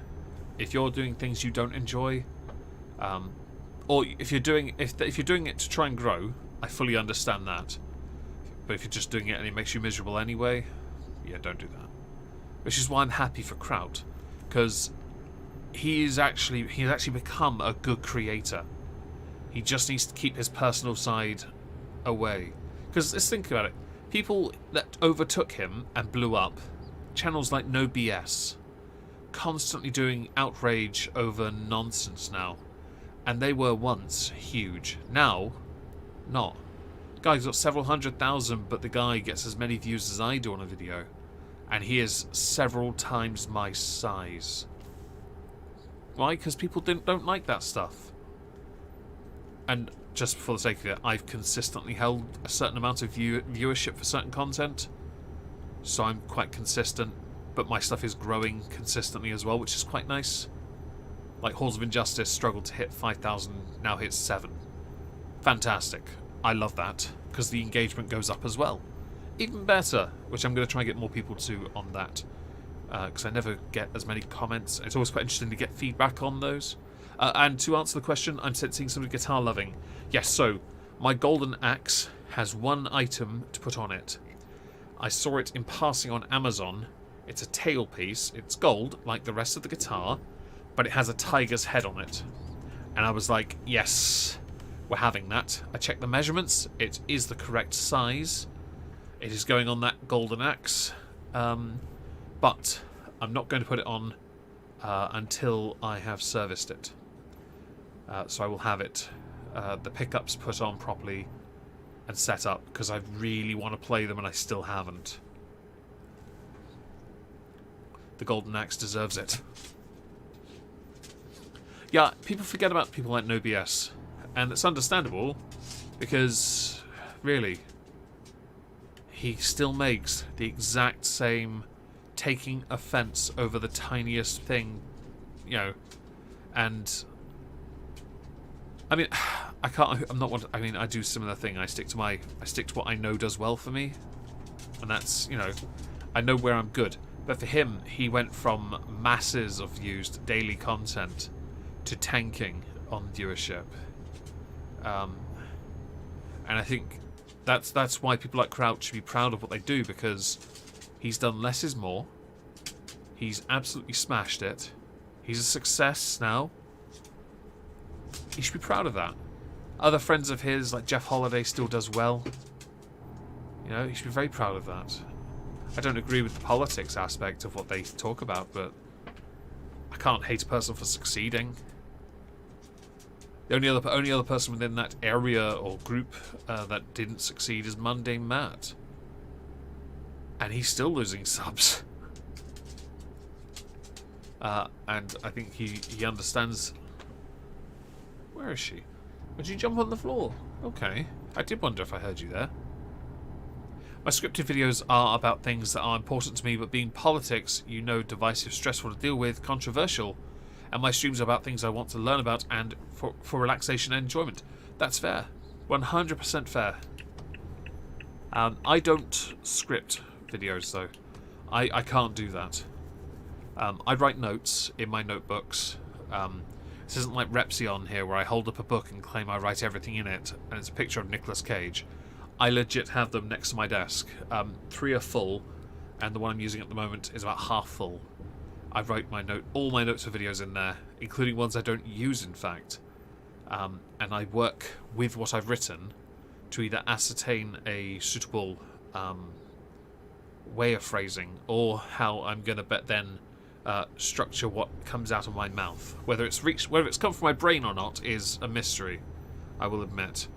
If you're doing things you don't enjoy, or if you're doing it to try and grow, I fully understand that. But if you're just doing it and it makes you miserable anyway, yeah, don't do that. Which is why I'm happy for Kraut, because he's actually become a good creator. He just needs to keep his personal side away. Because let's think about it. People that overtook him and blew up, channels like No BS, constantly doing outrage over nonsense now. And they were once huge. Now, not. Guy's got several 100,000, but the guy gets as many views as I do on a video. And he is several times my size. Why? Because people don't like that stuff. And just for the sake of it, I've consistently held a certain amount of viewership for certain content. So I'm quite consistent, but my stuff is growing consistently as well, which is quite nice. Like Halls of Injustice struggled to hit 5,000, now hits 7. Fantastic. I love that, because the engagement goes up as well. Even better, which I'm going to try and get more people to on that, because I never get as many comments. It's always quite interesting to get feedback on those. And to answer the question, I'm sensing some guitar loving. Yes, so my golden axe has one item to put on it. I saw it in passing on Amazon. It's a tailpiece. It's gold, like the rest of the guitar, but it has a tiger's head on it. And I was like, yes, we're having that. I checked the measurements. It is the correct size. It is going on that golden axe. But I'm not going to put it on until I have serviced it. So I will have it, the pickups put on properly and set up, because I really want to play them and I still haven't. The golden axe deserves it. Yeah, people forget about people like No BS, and it's understandable, because really, he still makes the exact same taking offense over the tiniest thing, you know, and I mean, I can't. I'm not one. I mean, I do similar thing. I stick to what I know does well for me, and that's, you know, I know where I'm good. But for him, he went from masses of views, daily content, to tanking on viewership, and I think that's why people like Kraut should be proud of what they do, because he's done less is more. He's absolutely smashed it. He's a success now. He should be proud of that. Other friends of his, like Jeff Holiday, still does well. You know, he should be very proud of that. I don't agree with the politics aspect of what they talk about, but I can't hate a person for succeeding. The only other person within that area or group that didn't succeed is Mundane Matt. And he's still losing subs. And I think he understands... Where is she? Did you jump on the floor? Okay. I did wonder if I heard you there. My scripted videos are about things that are important to me, but being politics, divisive, stressful to deal with, controversial, and my streams are about things I want to learn about and for relaxation and enjoyment. That's fair. 100% fair. I don't script videos, though. I can't do that. I write notes in my notebooks. This isn't like Repsion here, where I hold up a book and claim I write everything in it, and it's a picture of Nicolas Cage. I legit have them next to my desk. 3 are full, and the one I'm using at the moment is about half full. I write all my notes for videos in there, including ones I don't use, in fact. And I work with what I've written to either ascertain a suitable way of phrasing, or how I'm going to then structure what comes out of my mouth. Whether it's come from my brain or not is a mystery, I will admit.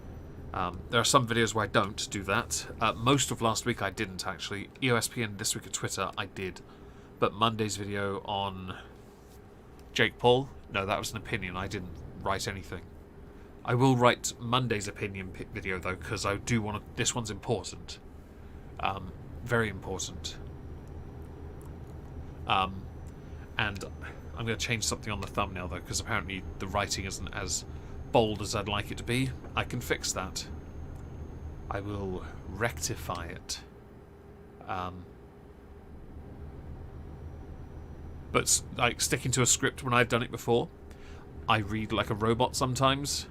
There are some videos where I don't do that. Most of last week I didn't, actually. EOSPN This Week at Twitter, I did. But Monday's video on Jake Paul, no, that was an opinion. I didn't write anything. I will write Monday's opinion video, though, because I do want to... This one's important. Very important. And I'm going to change something on the thumbnail, though, because apparently the writing isn't as bold as I'd like it to be. I can fix that. I will rectify it. But like sticking to a script when I've done it before, I read like a robot sometimes,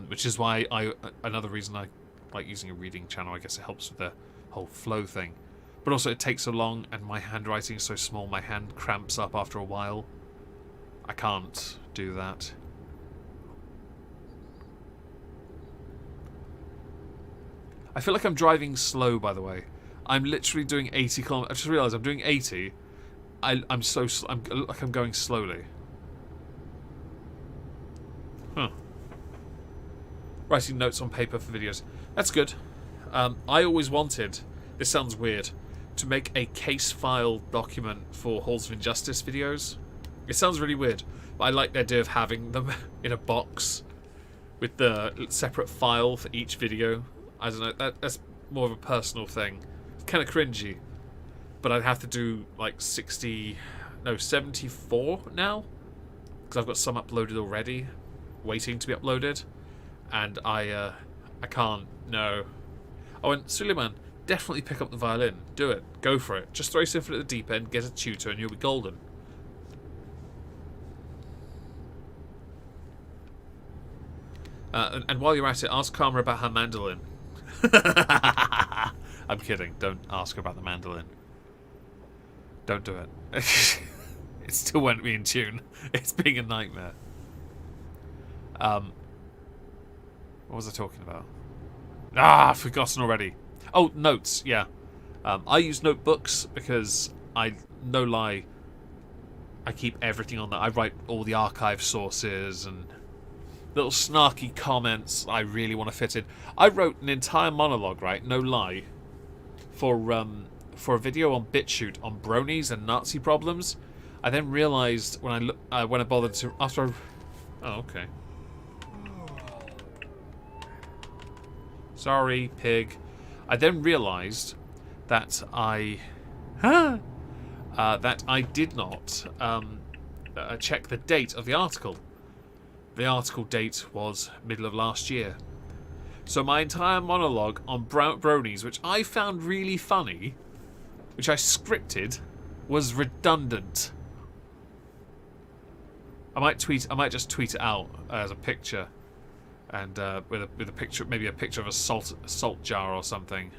which is why another reason I like using a reading channel. I guess it helps with the whole flow thing. But also it takes so long, and my handwriting is so small, my hand cramps up after a while. I can't do that. I feel like I'm driving slow, by the way. I'm literally doing 80 kilometers. I just realised I'm doing 80. I'm so I'm like I'm going slowly. Huh. Writing notes on paper for videos. That's good. I always wanted, this sounds weird, to make a case file document for Halls of Injustice videos. It sounds really weird, but I like the idea of having them in a box with the separate file for each video. I don't know, that's more of a personal thing. It's kind of cringy, but I'd have to do like 74 now, because I've got some uploaded already, waiting to be uploaded, and I can't, no. I went, Suleiman, definitely pick up the violin, do it, go for it, just throw yourself at the deep end, get a tutor, and you'll be golden. And while you're at it, ask Karma about her mandolin. I'm kidding. Don't ask her about the mandolin. Don't do it. It still won't be in tune. It's being a nightmare. What was I talking about? I've forgotten already. Oh, notes. Yeah. I use notebooks because no lie, I keep everything on that. I write all the archive sources and little snarky comments I really want to fit in. I wrote an entire monologue, right? No lie, for a video on BitChute on bronies and Nazi problems. I then realised when I bothered to oh, okay. Sorry, pig. I then realised that I did not check the date of the article. The article date was middle of last year. So my entire monologue on bronies, which I found really funny, which I scripted, was redundant. I might just tweet it out as a picture, and with a picture, maybe a picture of a salt jar or something.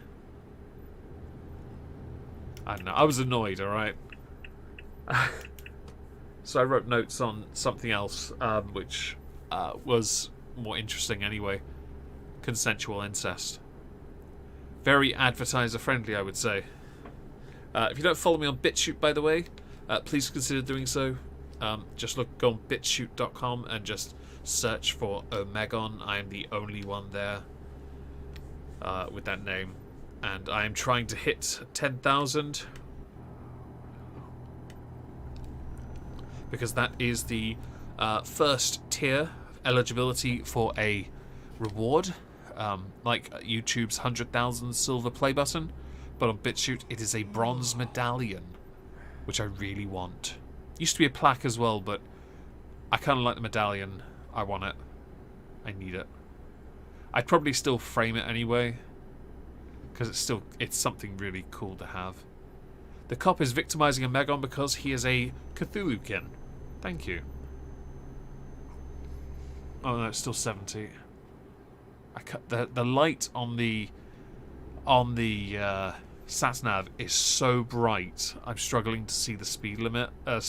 I don't know. I was annoyed. All right. So I wrote notes on something else, which was more interesting anyway. Consensual incest. Very advertiser friendly, I would say. If you don't follow me on BitChute, by the way, please consider doing so. Just go on bitchute.com and just search for Omegon. I am the only one there with that name, and I am trying to hit 10,000 because that is the first tier of eligibility for a reward, like YouTube's 100,000 silver play button. But on BitChute, it is a bronze medallion, which I really want. Used to be a plaque as well, but I kind of like the medallion. I want it. I need it. I'd probably still frame it anyway, because it's something really cool to have. The cop is victimizing a Megon because he is a Cthulhukin. Thank you. Oh no, it's still 70. I cut the light on the sat nav is so bright. I'm struggling to see the speed limit. Yeah,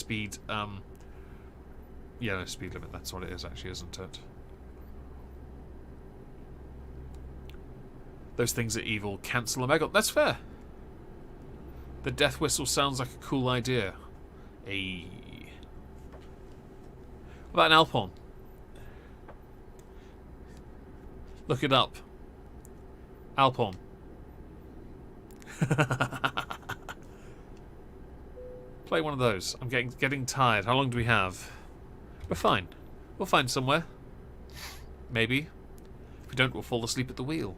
no, speed limit. That's what it is, actually, isn't it? Those things are evil. Cancel a Megon. That's fair. The death whistle sounds like a cool idea. What about an Alphorn? Look it up. Alphorn. Play one of those. I'm getting tired. How long do we have? We're fine. We'll find somewhere. Maybe. If we don't, we'll fall asleep at the wheel.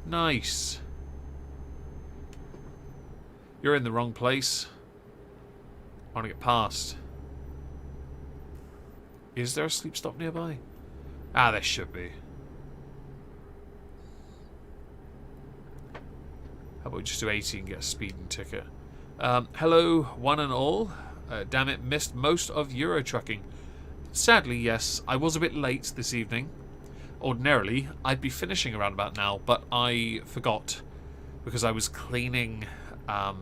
Nice. You're in the wrong place. I want to get past. Is there a sleep stop nearby? Ah, there should be. How about we just do 80 and get a speeding ticket? Hello, one and all. Damn it, missed most of Euro Trucking. Sadly, yes, I was a bit late this evening. Ordinarily, I'd be finishing around about now, but I forgot because I was cleaning. Our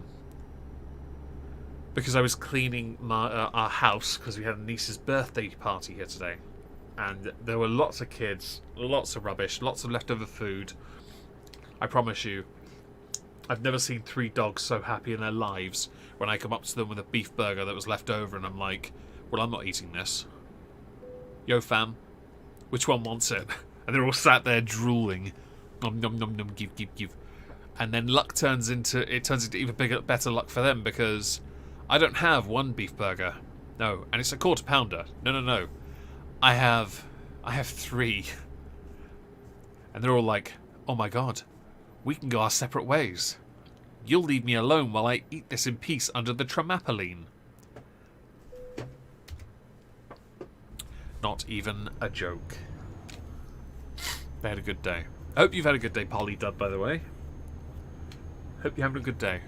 house because we had a niece's birthday party here today, and there were lots of kids, lots of rubbish, lots of leftover food. I promise you, I've never seen 3 dogs so happy in their lives when I come up to them with a beef burger that was left over, and I'm like, well, I'm not eating this. Yo, fam. Which one wants it? And they're all sat there drooling. Nom nom nom nom, give, give, give. And then luck turns into even better luck for them because I don't have 1 beef burger. No, and it's a quarter pounder. No. I have 3. And they're all like, oh my god, we can go our separate ways. You'll leave me alone while I eat this in peace under the Tramapoline. Not even a joke. They had a good day. I hope you've had a good day, Polly Dud, by the way. Hope you're having a good day.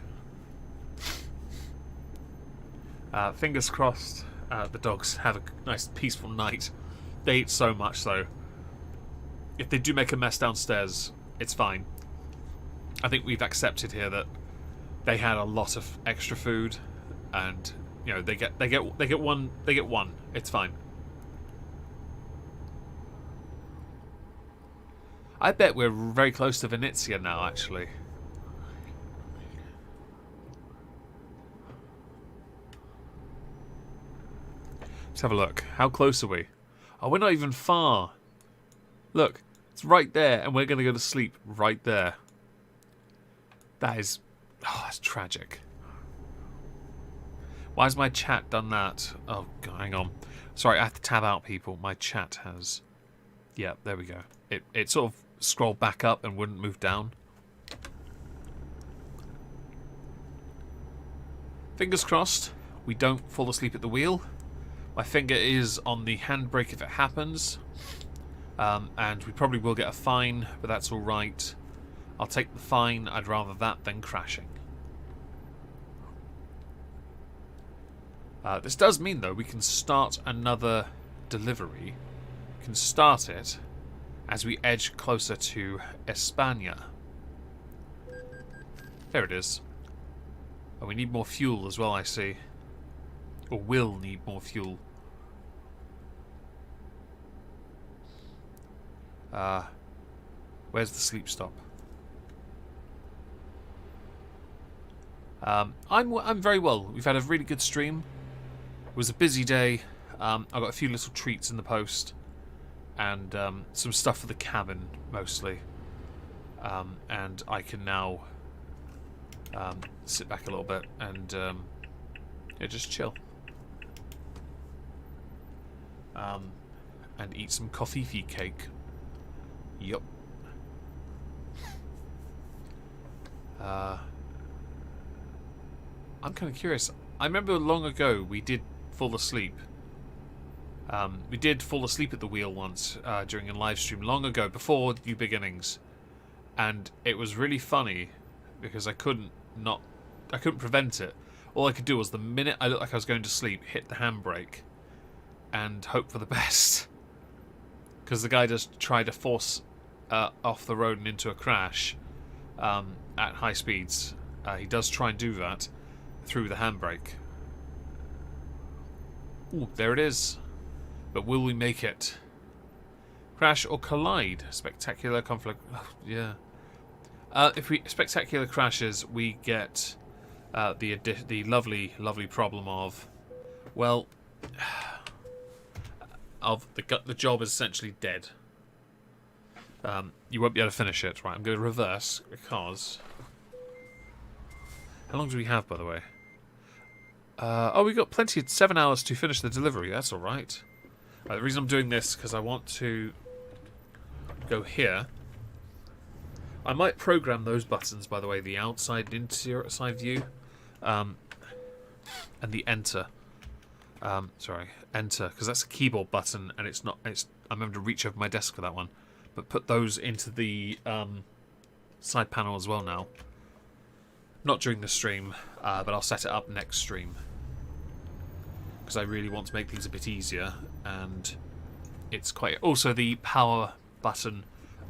Fingers crossed the dogs have a nice peaceful night. They eat so much, though. If they do make a mess downstairs, it's fine. I think we've accepted here that they had a lot of extra food, and you know they get one. It's fine. I bet we're very close to Venezia now, actually. Let's have a look. How close are we? Oh, we're not even far. Look, it's right there, and we're going to go to sleep right there. That is... oh, that's tragic. Why has my chat done that? Oh, hang on. Sorry, I have to tab out people. My chat has... yeah, there we go. It sort of scrolled back up and wouldn't move down. Fingers crossed we don't fall asleep at the wheel. My finger is on the handbrake if it happens. And we probably will get a fine, but that's alright. I'll take the fine. I'd rather that than crashing. This does mean, though, we can start another delivery. We can start it as we edge closer to España. There it is. Oh, we need more fuel as well, I see. Or will need more fuel. Where's the sleep stop? I'm very well. We've had a really good stream. It was a busy day. I got a few little treats in the post, and some stuff for the cabin mostly. And I can now sit back a little bit and yeah, just chill. And eat some coffee cake. Yup. I'm kind of curious. I remember long ago we did fall asleep. We did fall asleep at the wheel once during a live stream long ago, before New Beginnings, and it was really funny because I couldn't prevent it. All I could do was, the minute I looked like I was going to sleep, hit the handbrake and hope for the best. Because the guy does try to force off the road and into a crash at high speeds. He does try and do that through the handbrake. Ooh, there it is. But will we make it? Crash or collide? Spectacular conflict. Yeah. If we spectacular crashes, we get the lovely problem of, well, the job is essentially dead. You won't be able to finish it. Right, I'm going to reverse because. How long do we have, by the way? Oh, we've got plenty. 7 hours to finish the delivery. That's all right. The reason I'm doing this because I want to go here. I might program those buttons, by the way, the outside and interior side view, and the enter. Sorry, enter, because that's a keyboard button, and it's not. I'm having to reach over my desk for that one. But put those into the side panel as well now. Not during the stream, but I'll set it up next stream. Because I really want to make things a bit easier, and it's quite. Also, the power button,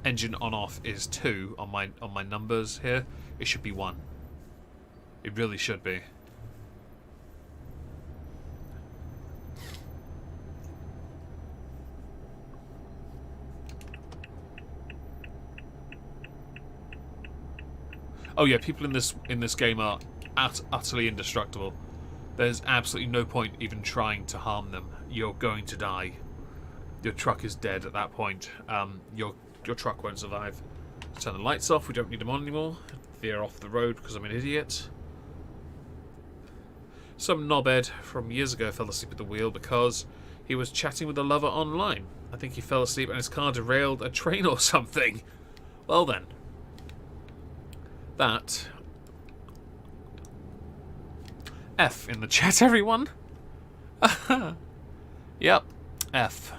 engine on off, is 2 on my numbers here. It should be 1. It really should be. Oh yeah, people in this game are utterly indestructible. There's absolutely no point even trying to harm them. You're going to die. Your truck is dead at that point. Your truck won't survive. Let's turn the lights off. We don't need them on anymore. Veer off the road because I'm an idiot. Some knobhead from years ago fell asleep at the wheel because he was chatting with a lover online. I think he fell asleep and his car derailed a train or something. Well then. That. F in the chat, everyone. Yep, F.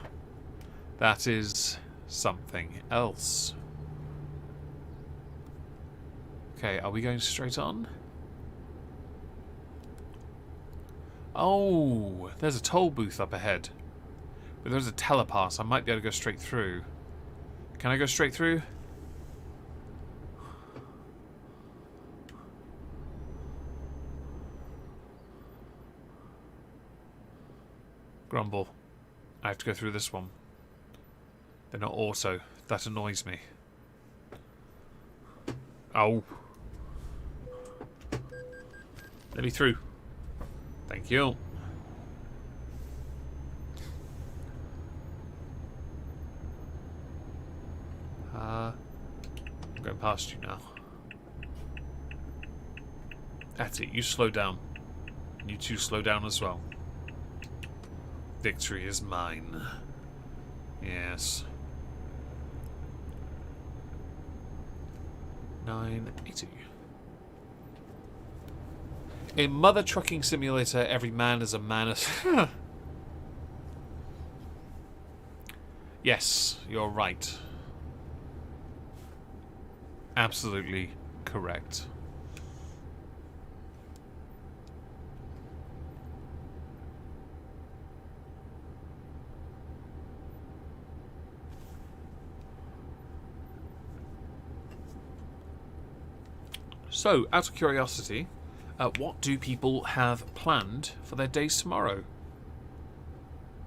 That is something else. Okay, are we going straight on? Oh, there's a toll booth up ahead. But there's a telepass. I might be able to go straight through. Can I go straight through? Grumble. I have to go through this one. They're not auto. That annoys me. Oh. Let me through. Thank you. I'm going past you now. That's it. You slow down. You two slow down as well. Victory is mine. Yes. 980. In Mother Trucking Simulator, every man is a man. Yes, you're right. Absolutely correct. So, out of curiosity, what do people have planned for their days tomorrow?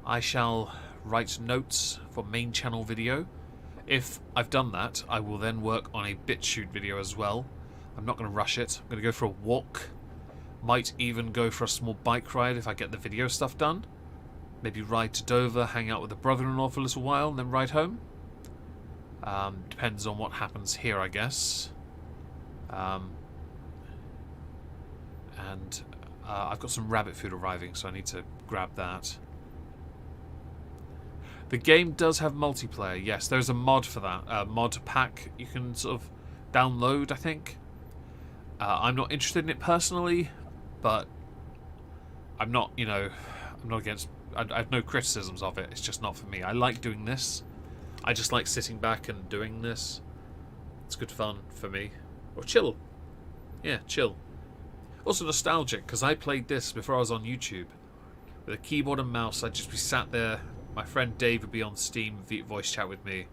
I shall write notes for main channel video. If I've done that, I will then work on a BitChute video as well. I'm not going to rush it. I'm going to go for a walk. Might even go for a small bike ride if I get the video stuff done. Maybe ride to Dover, hang out with the brother-in-law for a little while, and then ride home. Depends on what happens here, I guess. And I've got some rabbit food arriving, so I need to grab that. The game does have multiplayer, yes. There's a mod for that. Mod pack you can sort of download, I think. I'm not interested in it personally, but I'm not, you know, I'm not against... I have no criticisms of it. It's just not for me. I like doing this. I just like sitting back and doing this. It's good fun for me. Or chill. Yeah, chill. Also nostalgic, because I played this before I was on YouTube. With a keyboard and mouse, I'd just be sat there. My friend Dave would be on Steam voice chat with me.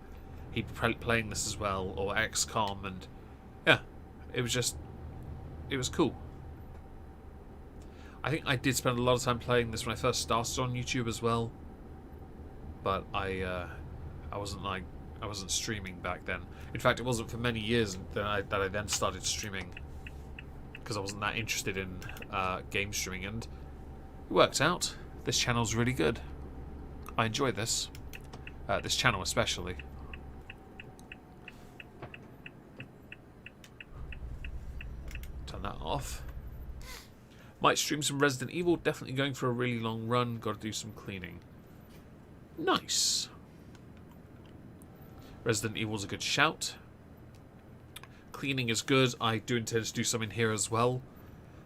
He'd be playing this as well, or XCOM, and yeah, it was cool. I think I did spend a lot of time playing this when I first started on YouTube as well, but I wasn't streaming back then. In fact, it wasn't for many years that I then started streaming, because I wasn't that interested in game streaming, and it worked out. This channel's really good. I enjoy this. This channel especially. Turn that off. Might stream some Resident Evil. Definitely going for a really long run. Got to do some cleaning. Nice. Resident Evil's a good shout. Cleaning is good. I do intend to do some in here as well.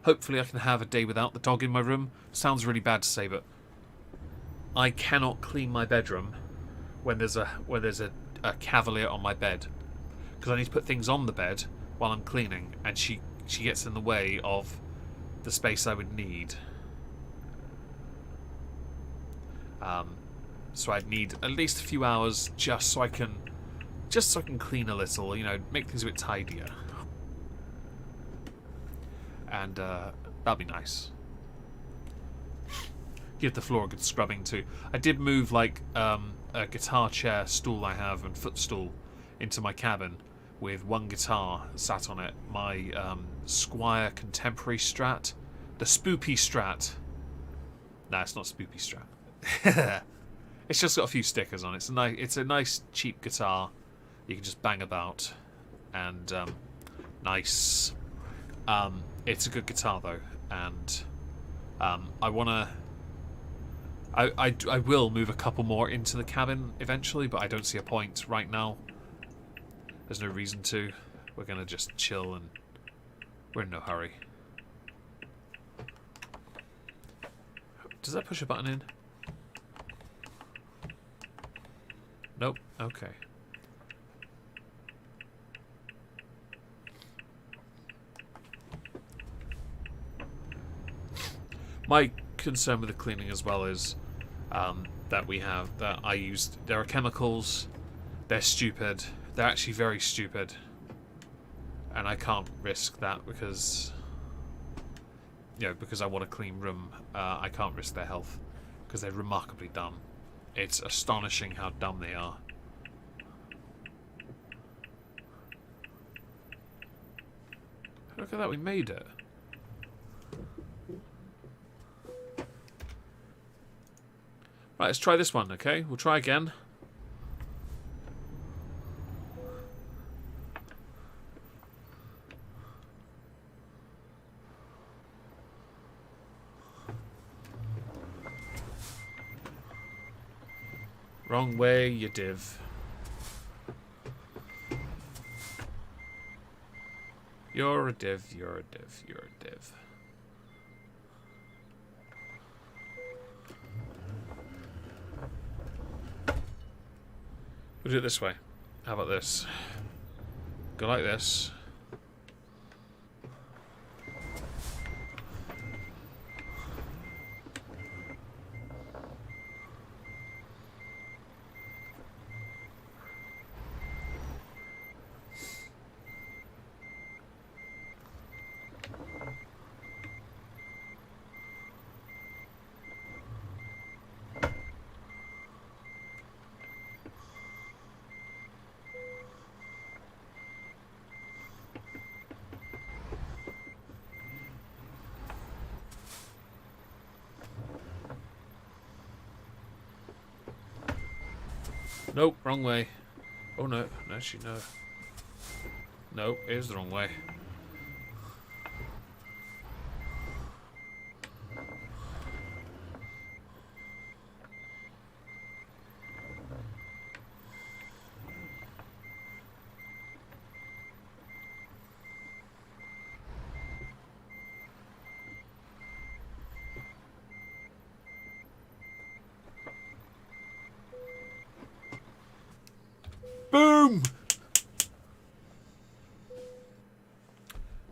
Hopefully I can have a day without the dog in my room. Sounds really bad to say, but I cannot clean my bedroom when there's a cavalier on my bed, because I need to put things on the bed while I'm cleaning, and she gets in the way of the space I would need. So I'd need at least a few hours just so I can clean a little, you know, make things a bit tidier. And that'd be nice. Give the floor a good scrubbing too. I did move like a guitar chair stool I have and footstool into my cabin with one guitar sat on it. My Squier Contemporary Strat. The Spoopy Strat. Nah, it's not Spoopy Strat. It's just got a few stickers on it. It's a nice cheap guitar. You can just bang about. And nice. It's a good guitar though. And I will move a couple more into the cabin eventually, but I don't see a point right now. There's no reason to. We're going to just chill, and we're in no hurry. Does that push a button in? Nope. Okay. My concern with the cleaning as well is that I used. There are chemicals. They're stupid. They're actually very stupid, and I can't risk that because, you know, because I want a clean room. I can't risk their health because they're remarkably dumb. It's astonishing how dumb they are. Look at that, we made it. Right, let's try this one, okay? We'll try again. Wrong way, you div. You're a div, you're a div, you're a div. We'll do it this way. How about this? Go like this. Nope, wrong way. Oh no, actually no. No, it is the wrong way. room!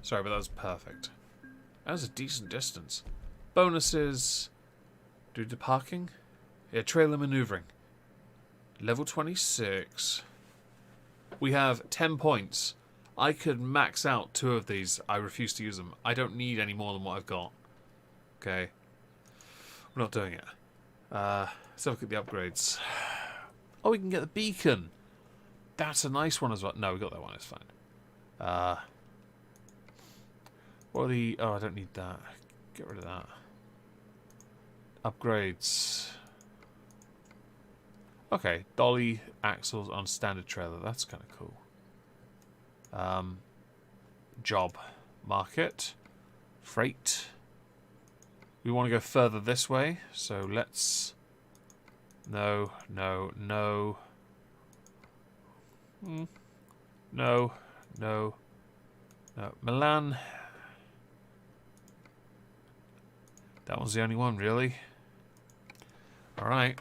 Sorry, but that was perfect. That was a decent distance. Bonuses. Do the parking? Yeah, trailer maneuvering. Level 26. We have 10 points. I could max out 2 of these. I refuse to use them. I don't need any more than what I've got. Okay. We're not doing it. Let's have a look at the upgrades. Oh, we can get the beacon. That's a nice one as well. No, we got that one. It's fine. What are the... Oh, I don't need that. Get rid of that. Upgrades. Okay. Dolly axles on standard trailer. That's kind of cool. Job. Market. Freight. We want to go further this way. So let's... No. No. No. No. No. No. Milan... That one's the only one, really. Alright.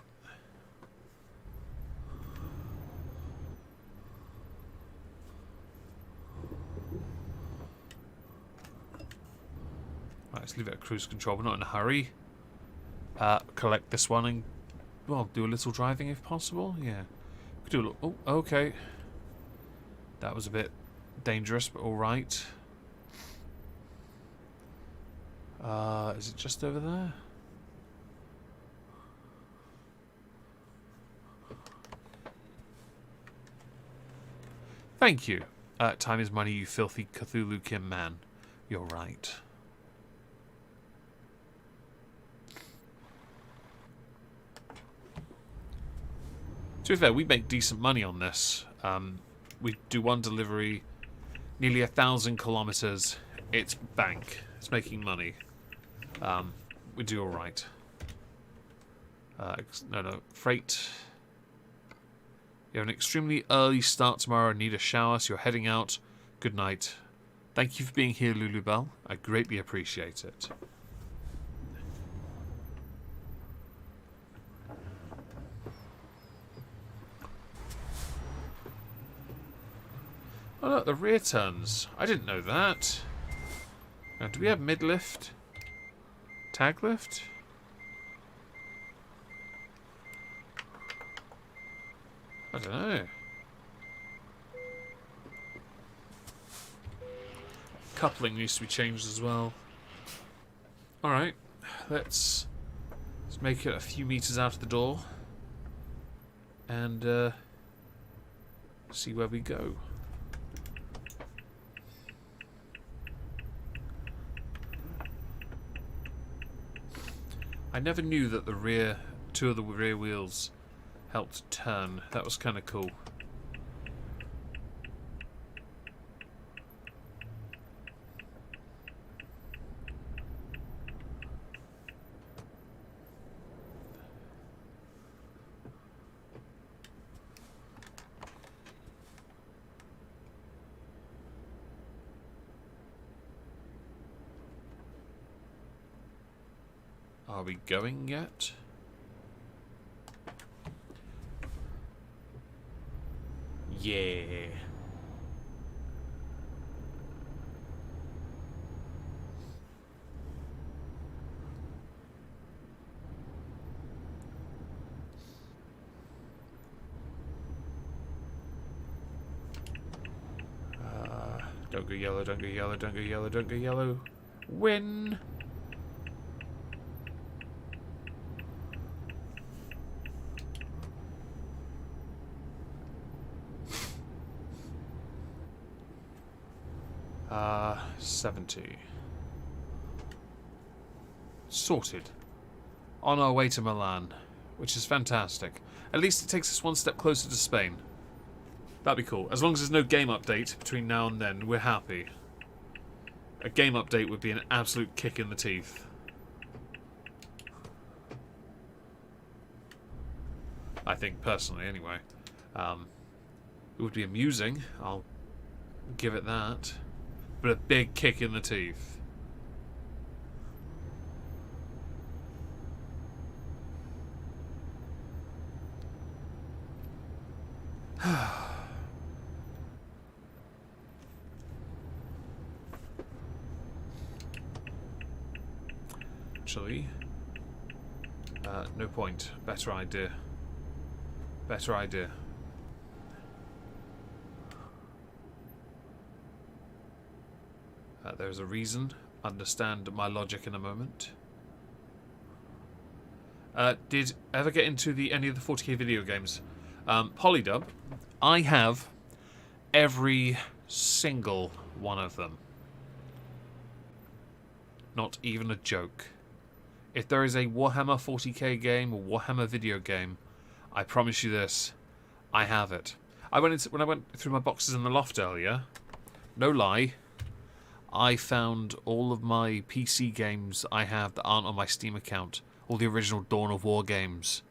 Right, let's leave it at cruise control. We're not in a hurry. Collect this one and, well, do a little driving if possible. Yeah. We could do a little... Oh, okay. That was a bit dangerous, but alright. Is it just over there? Thank you. Time is money, you filthy Cthulhu Kim man. You're right. To be fair, we make decent money on this. We do one delivery, nearly 1,000 kilometers. It's bank. It's making money. We do alright. No. Freight. You have an extremely early start tomorrow and need a shower, so you're heading out. Good night. Thank you for being here, Lulubelle. I greatly appreciate it. Oh look, the rear turns. I didn't know that. Now, do we have mid-lift? Tag lift? I don't know. Coupling needs to be changed as well. Alright. Let's make it a few meters out of the door. And see where we go. I never knew that the two of the rear wheels helped turn. That was kind of cool. Are we going yet? Yeah. Don't go yellow, don't go yellow, don't go yellow, don't go yellow. Win! Uh, 70. Sorted. On our way to Milan, which is fantastic. At least it takes us one step closer to Spain. That'd be cool. As long as there's no game update between now and then, we're happy. A game update would be an absolute kick in the teeth. I think, personally, anyway. It would be amusing. I'll give it that. But a big kick in the teeth. actually. No point. Better idea. Better idea. There's a reason. Understand my logic in a moment. Did ever get into any of the 40k video games? Polydub, I have every single one of them. Not even a joke. If there is a Warhammer 40k game or Warhammer video game, I promise you this, I have it. When I went through my boxes in the loft earlier, no lie, I found all of my PC games I have that aren't on my Steam account. All the original Dawn of War games.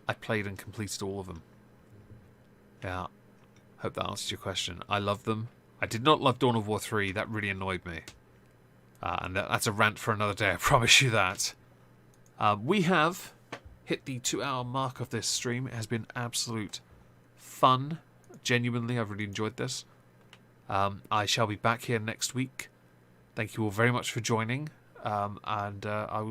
I played and completed all of them. Yeah. Hope that answers your question. I love them. I did not love Dawn of War 3. That really annoyed me. And that's a rant for another day, I promise you that. We have hit the 2-hour mark of this stream. It has been absolute fun. Genuinely, I've really enjoyed this. I shall be back here next week. Thank you all very much for joining. And I will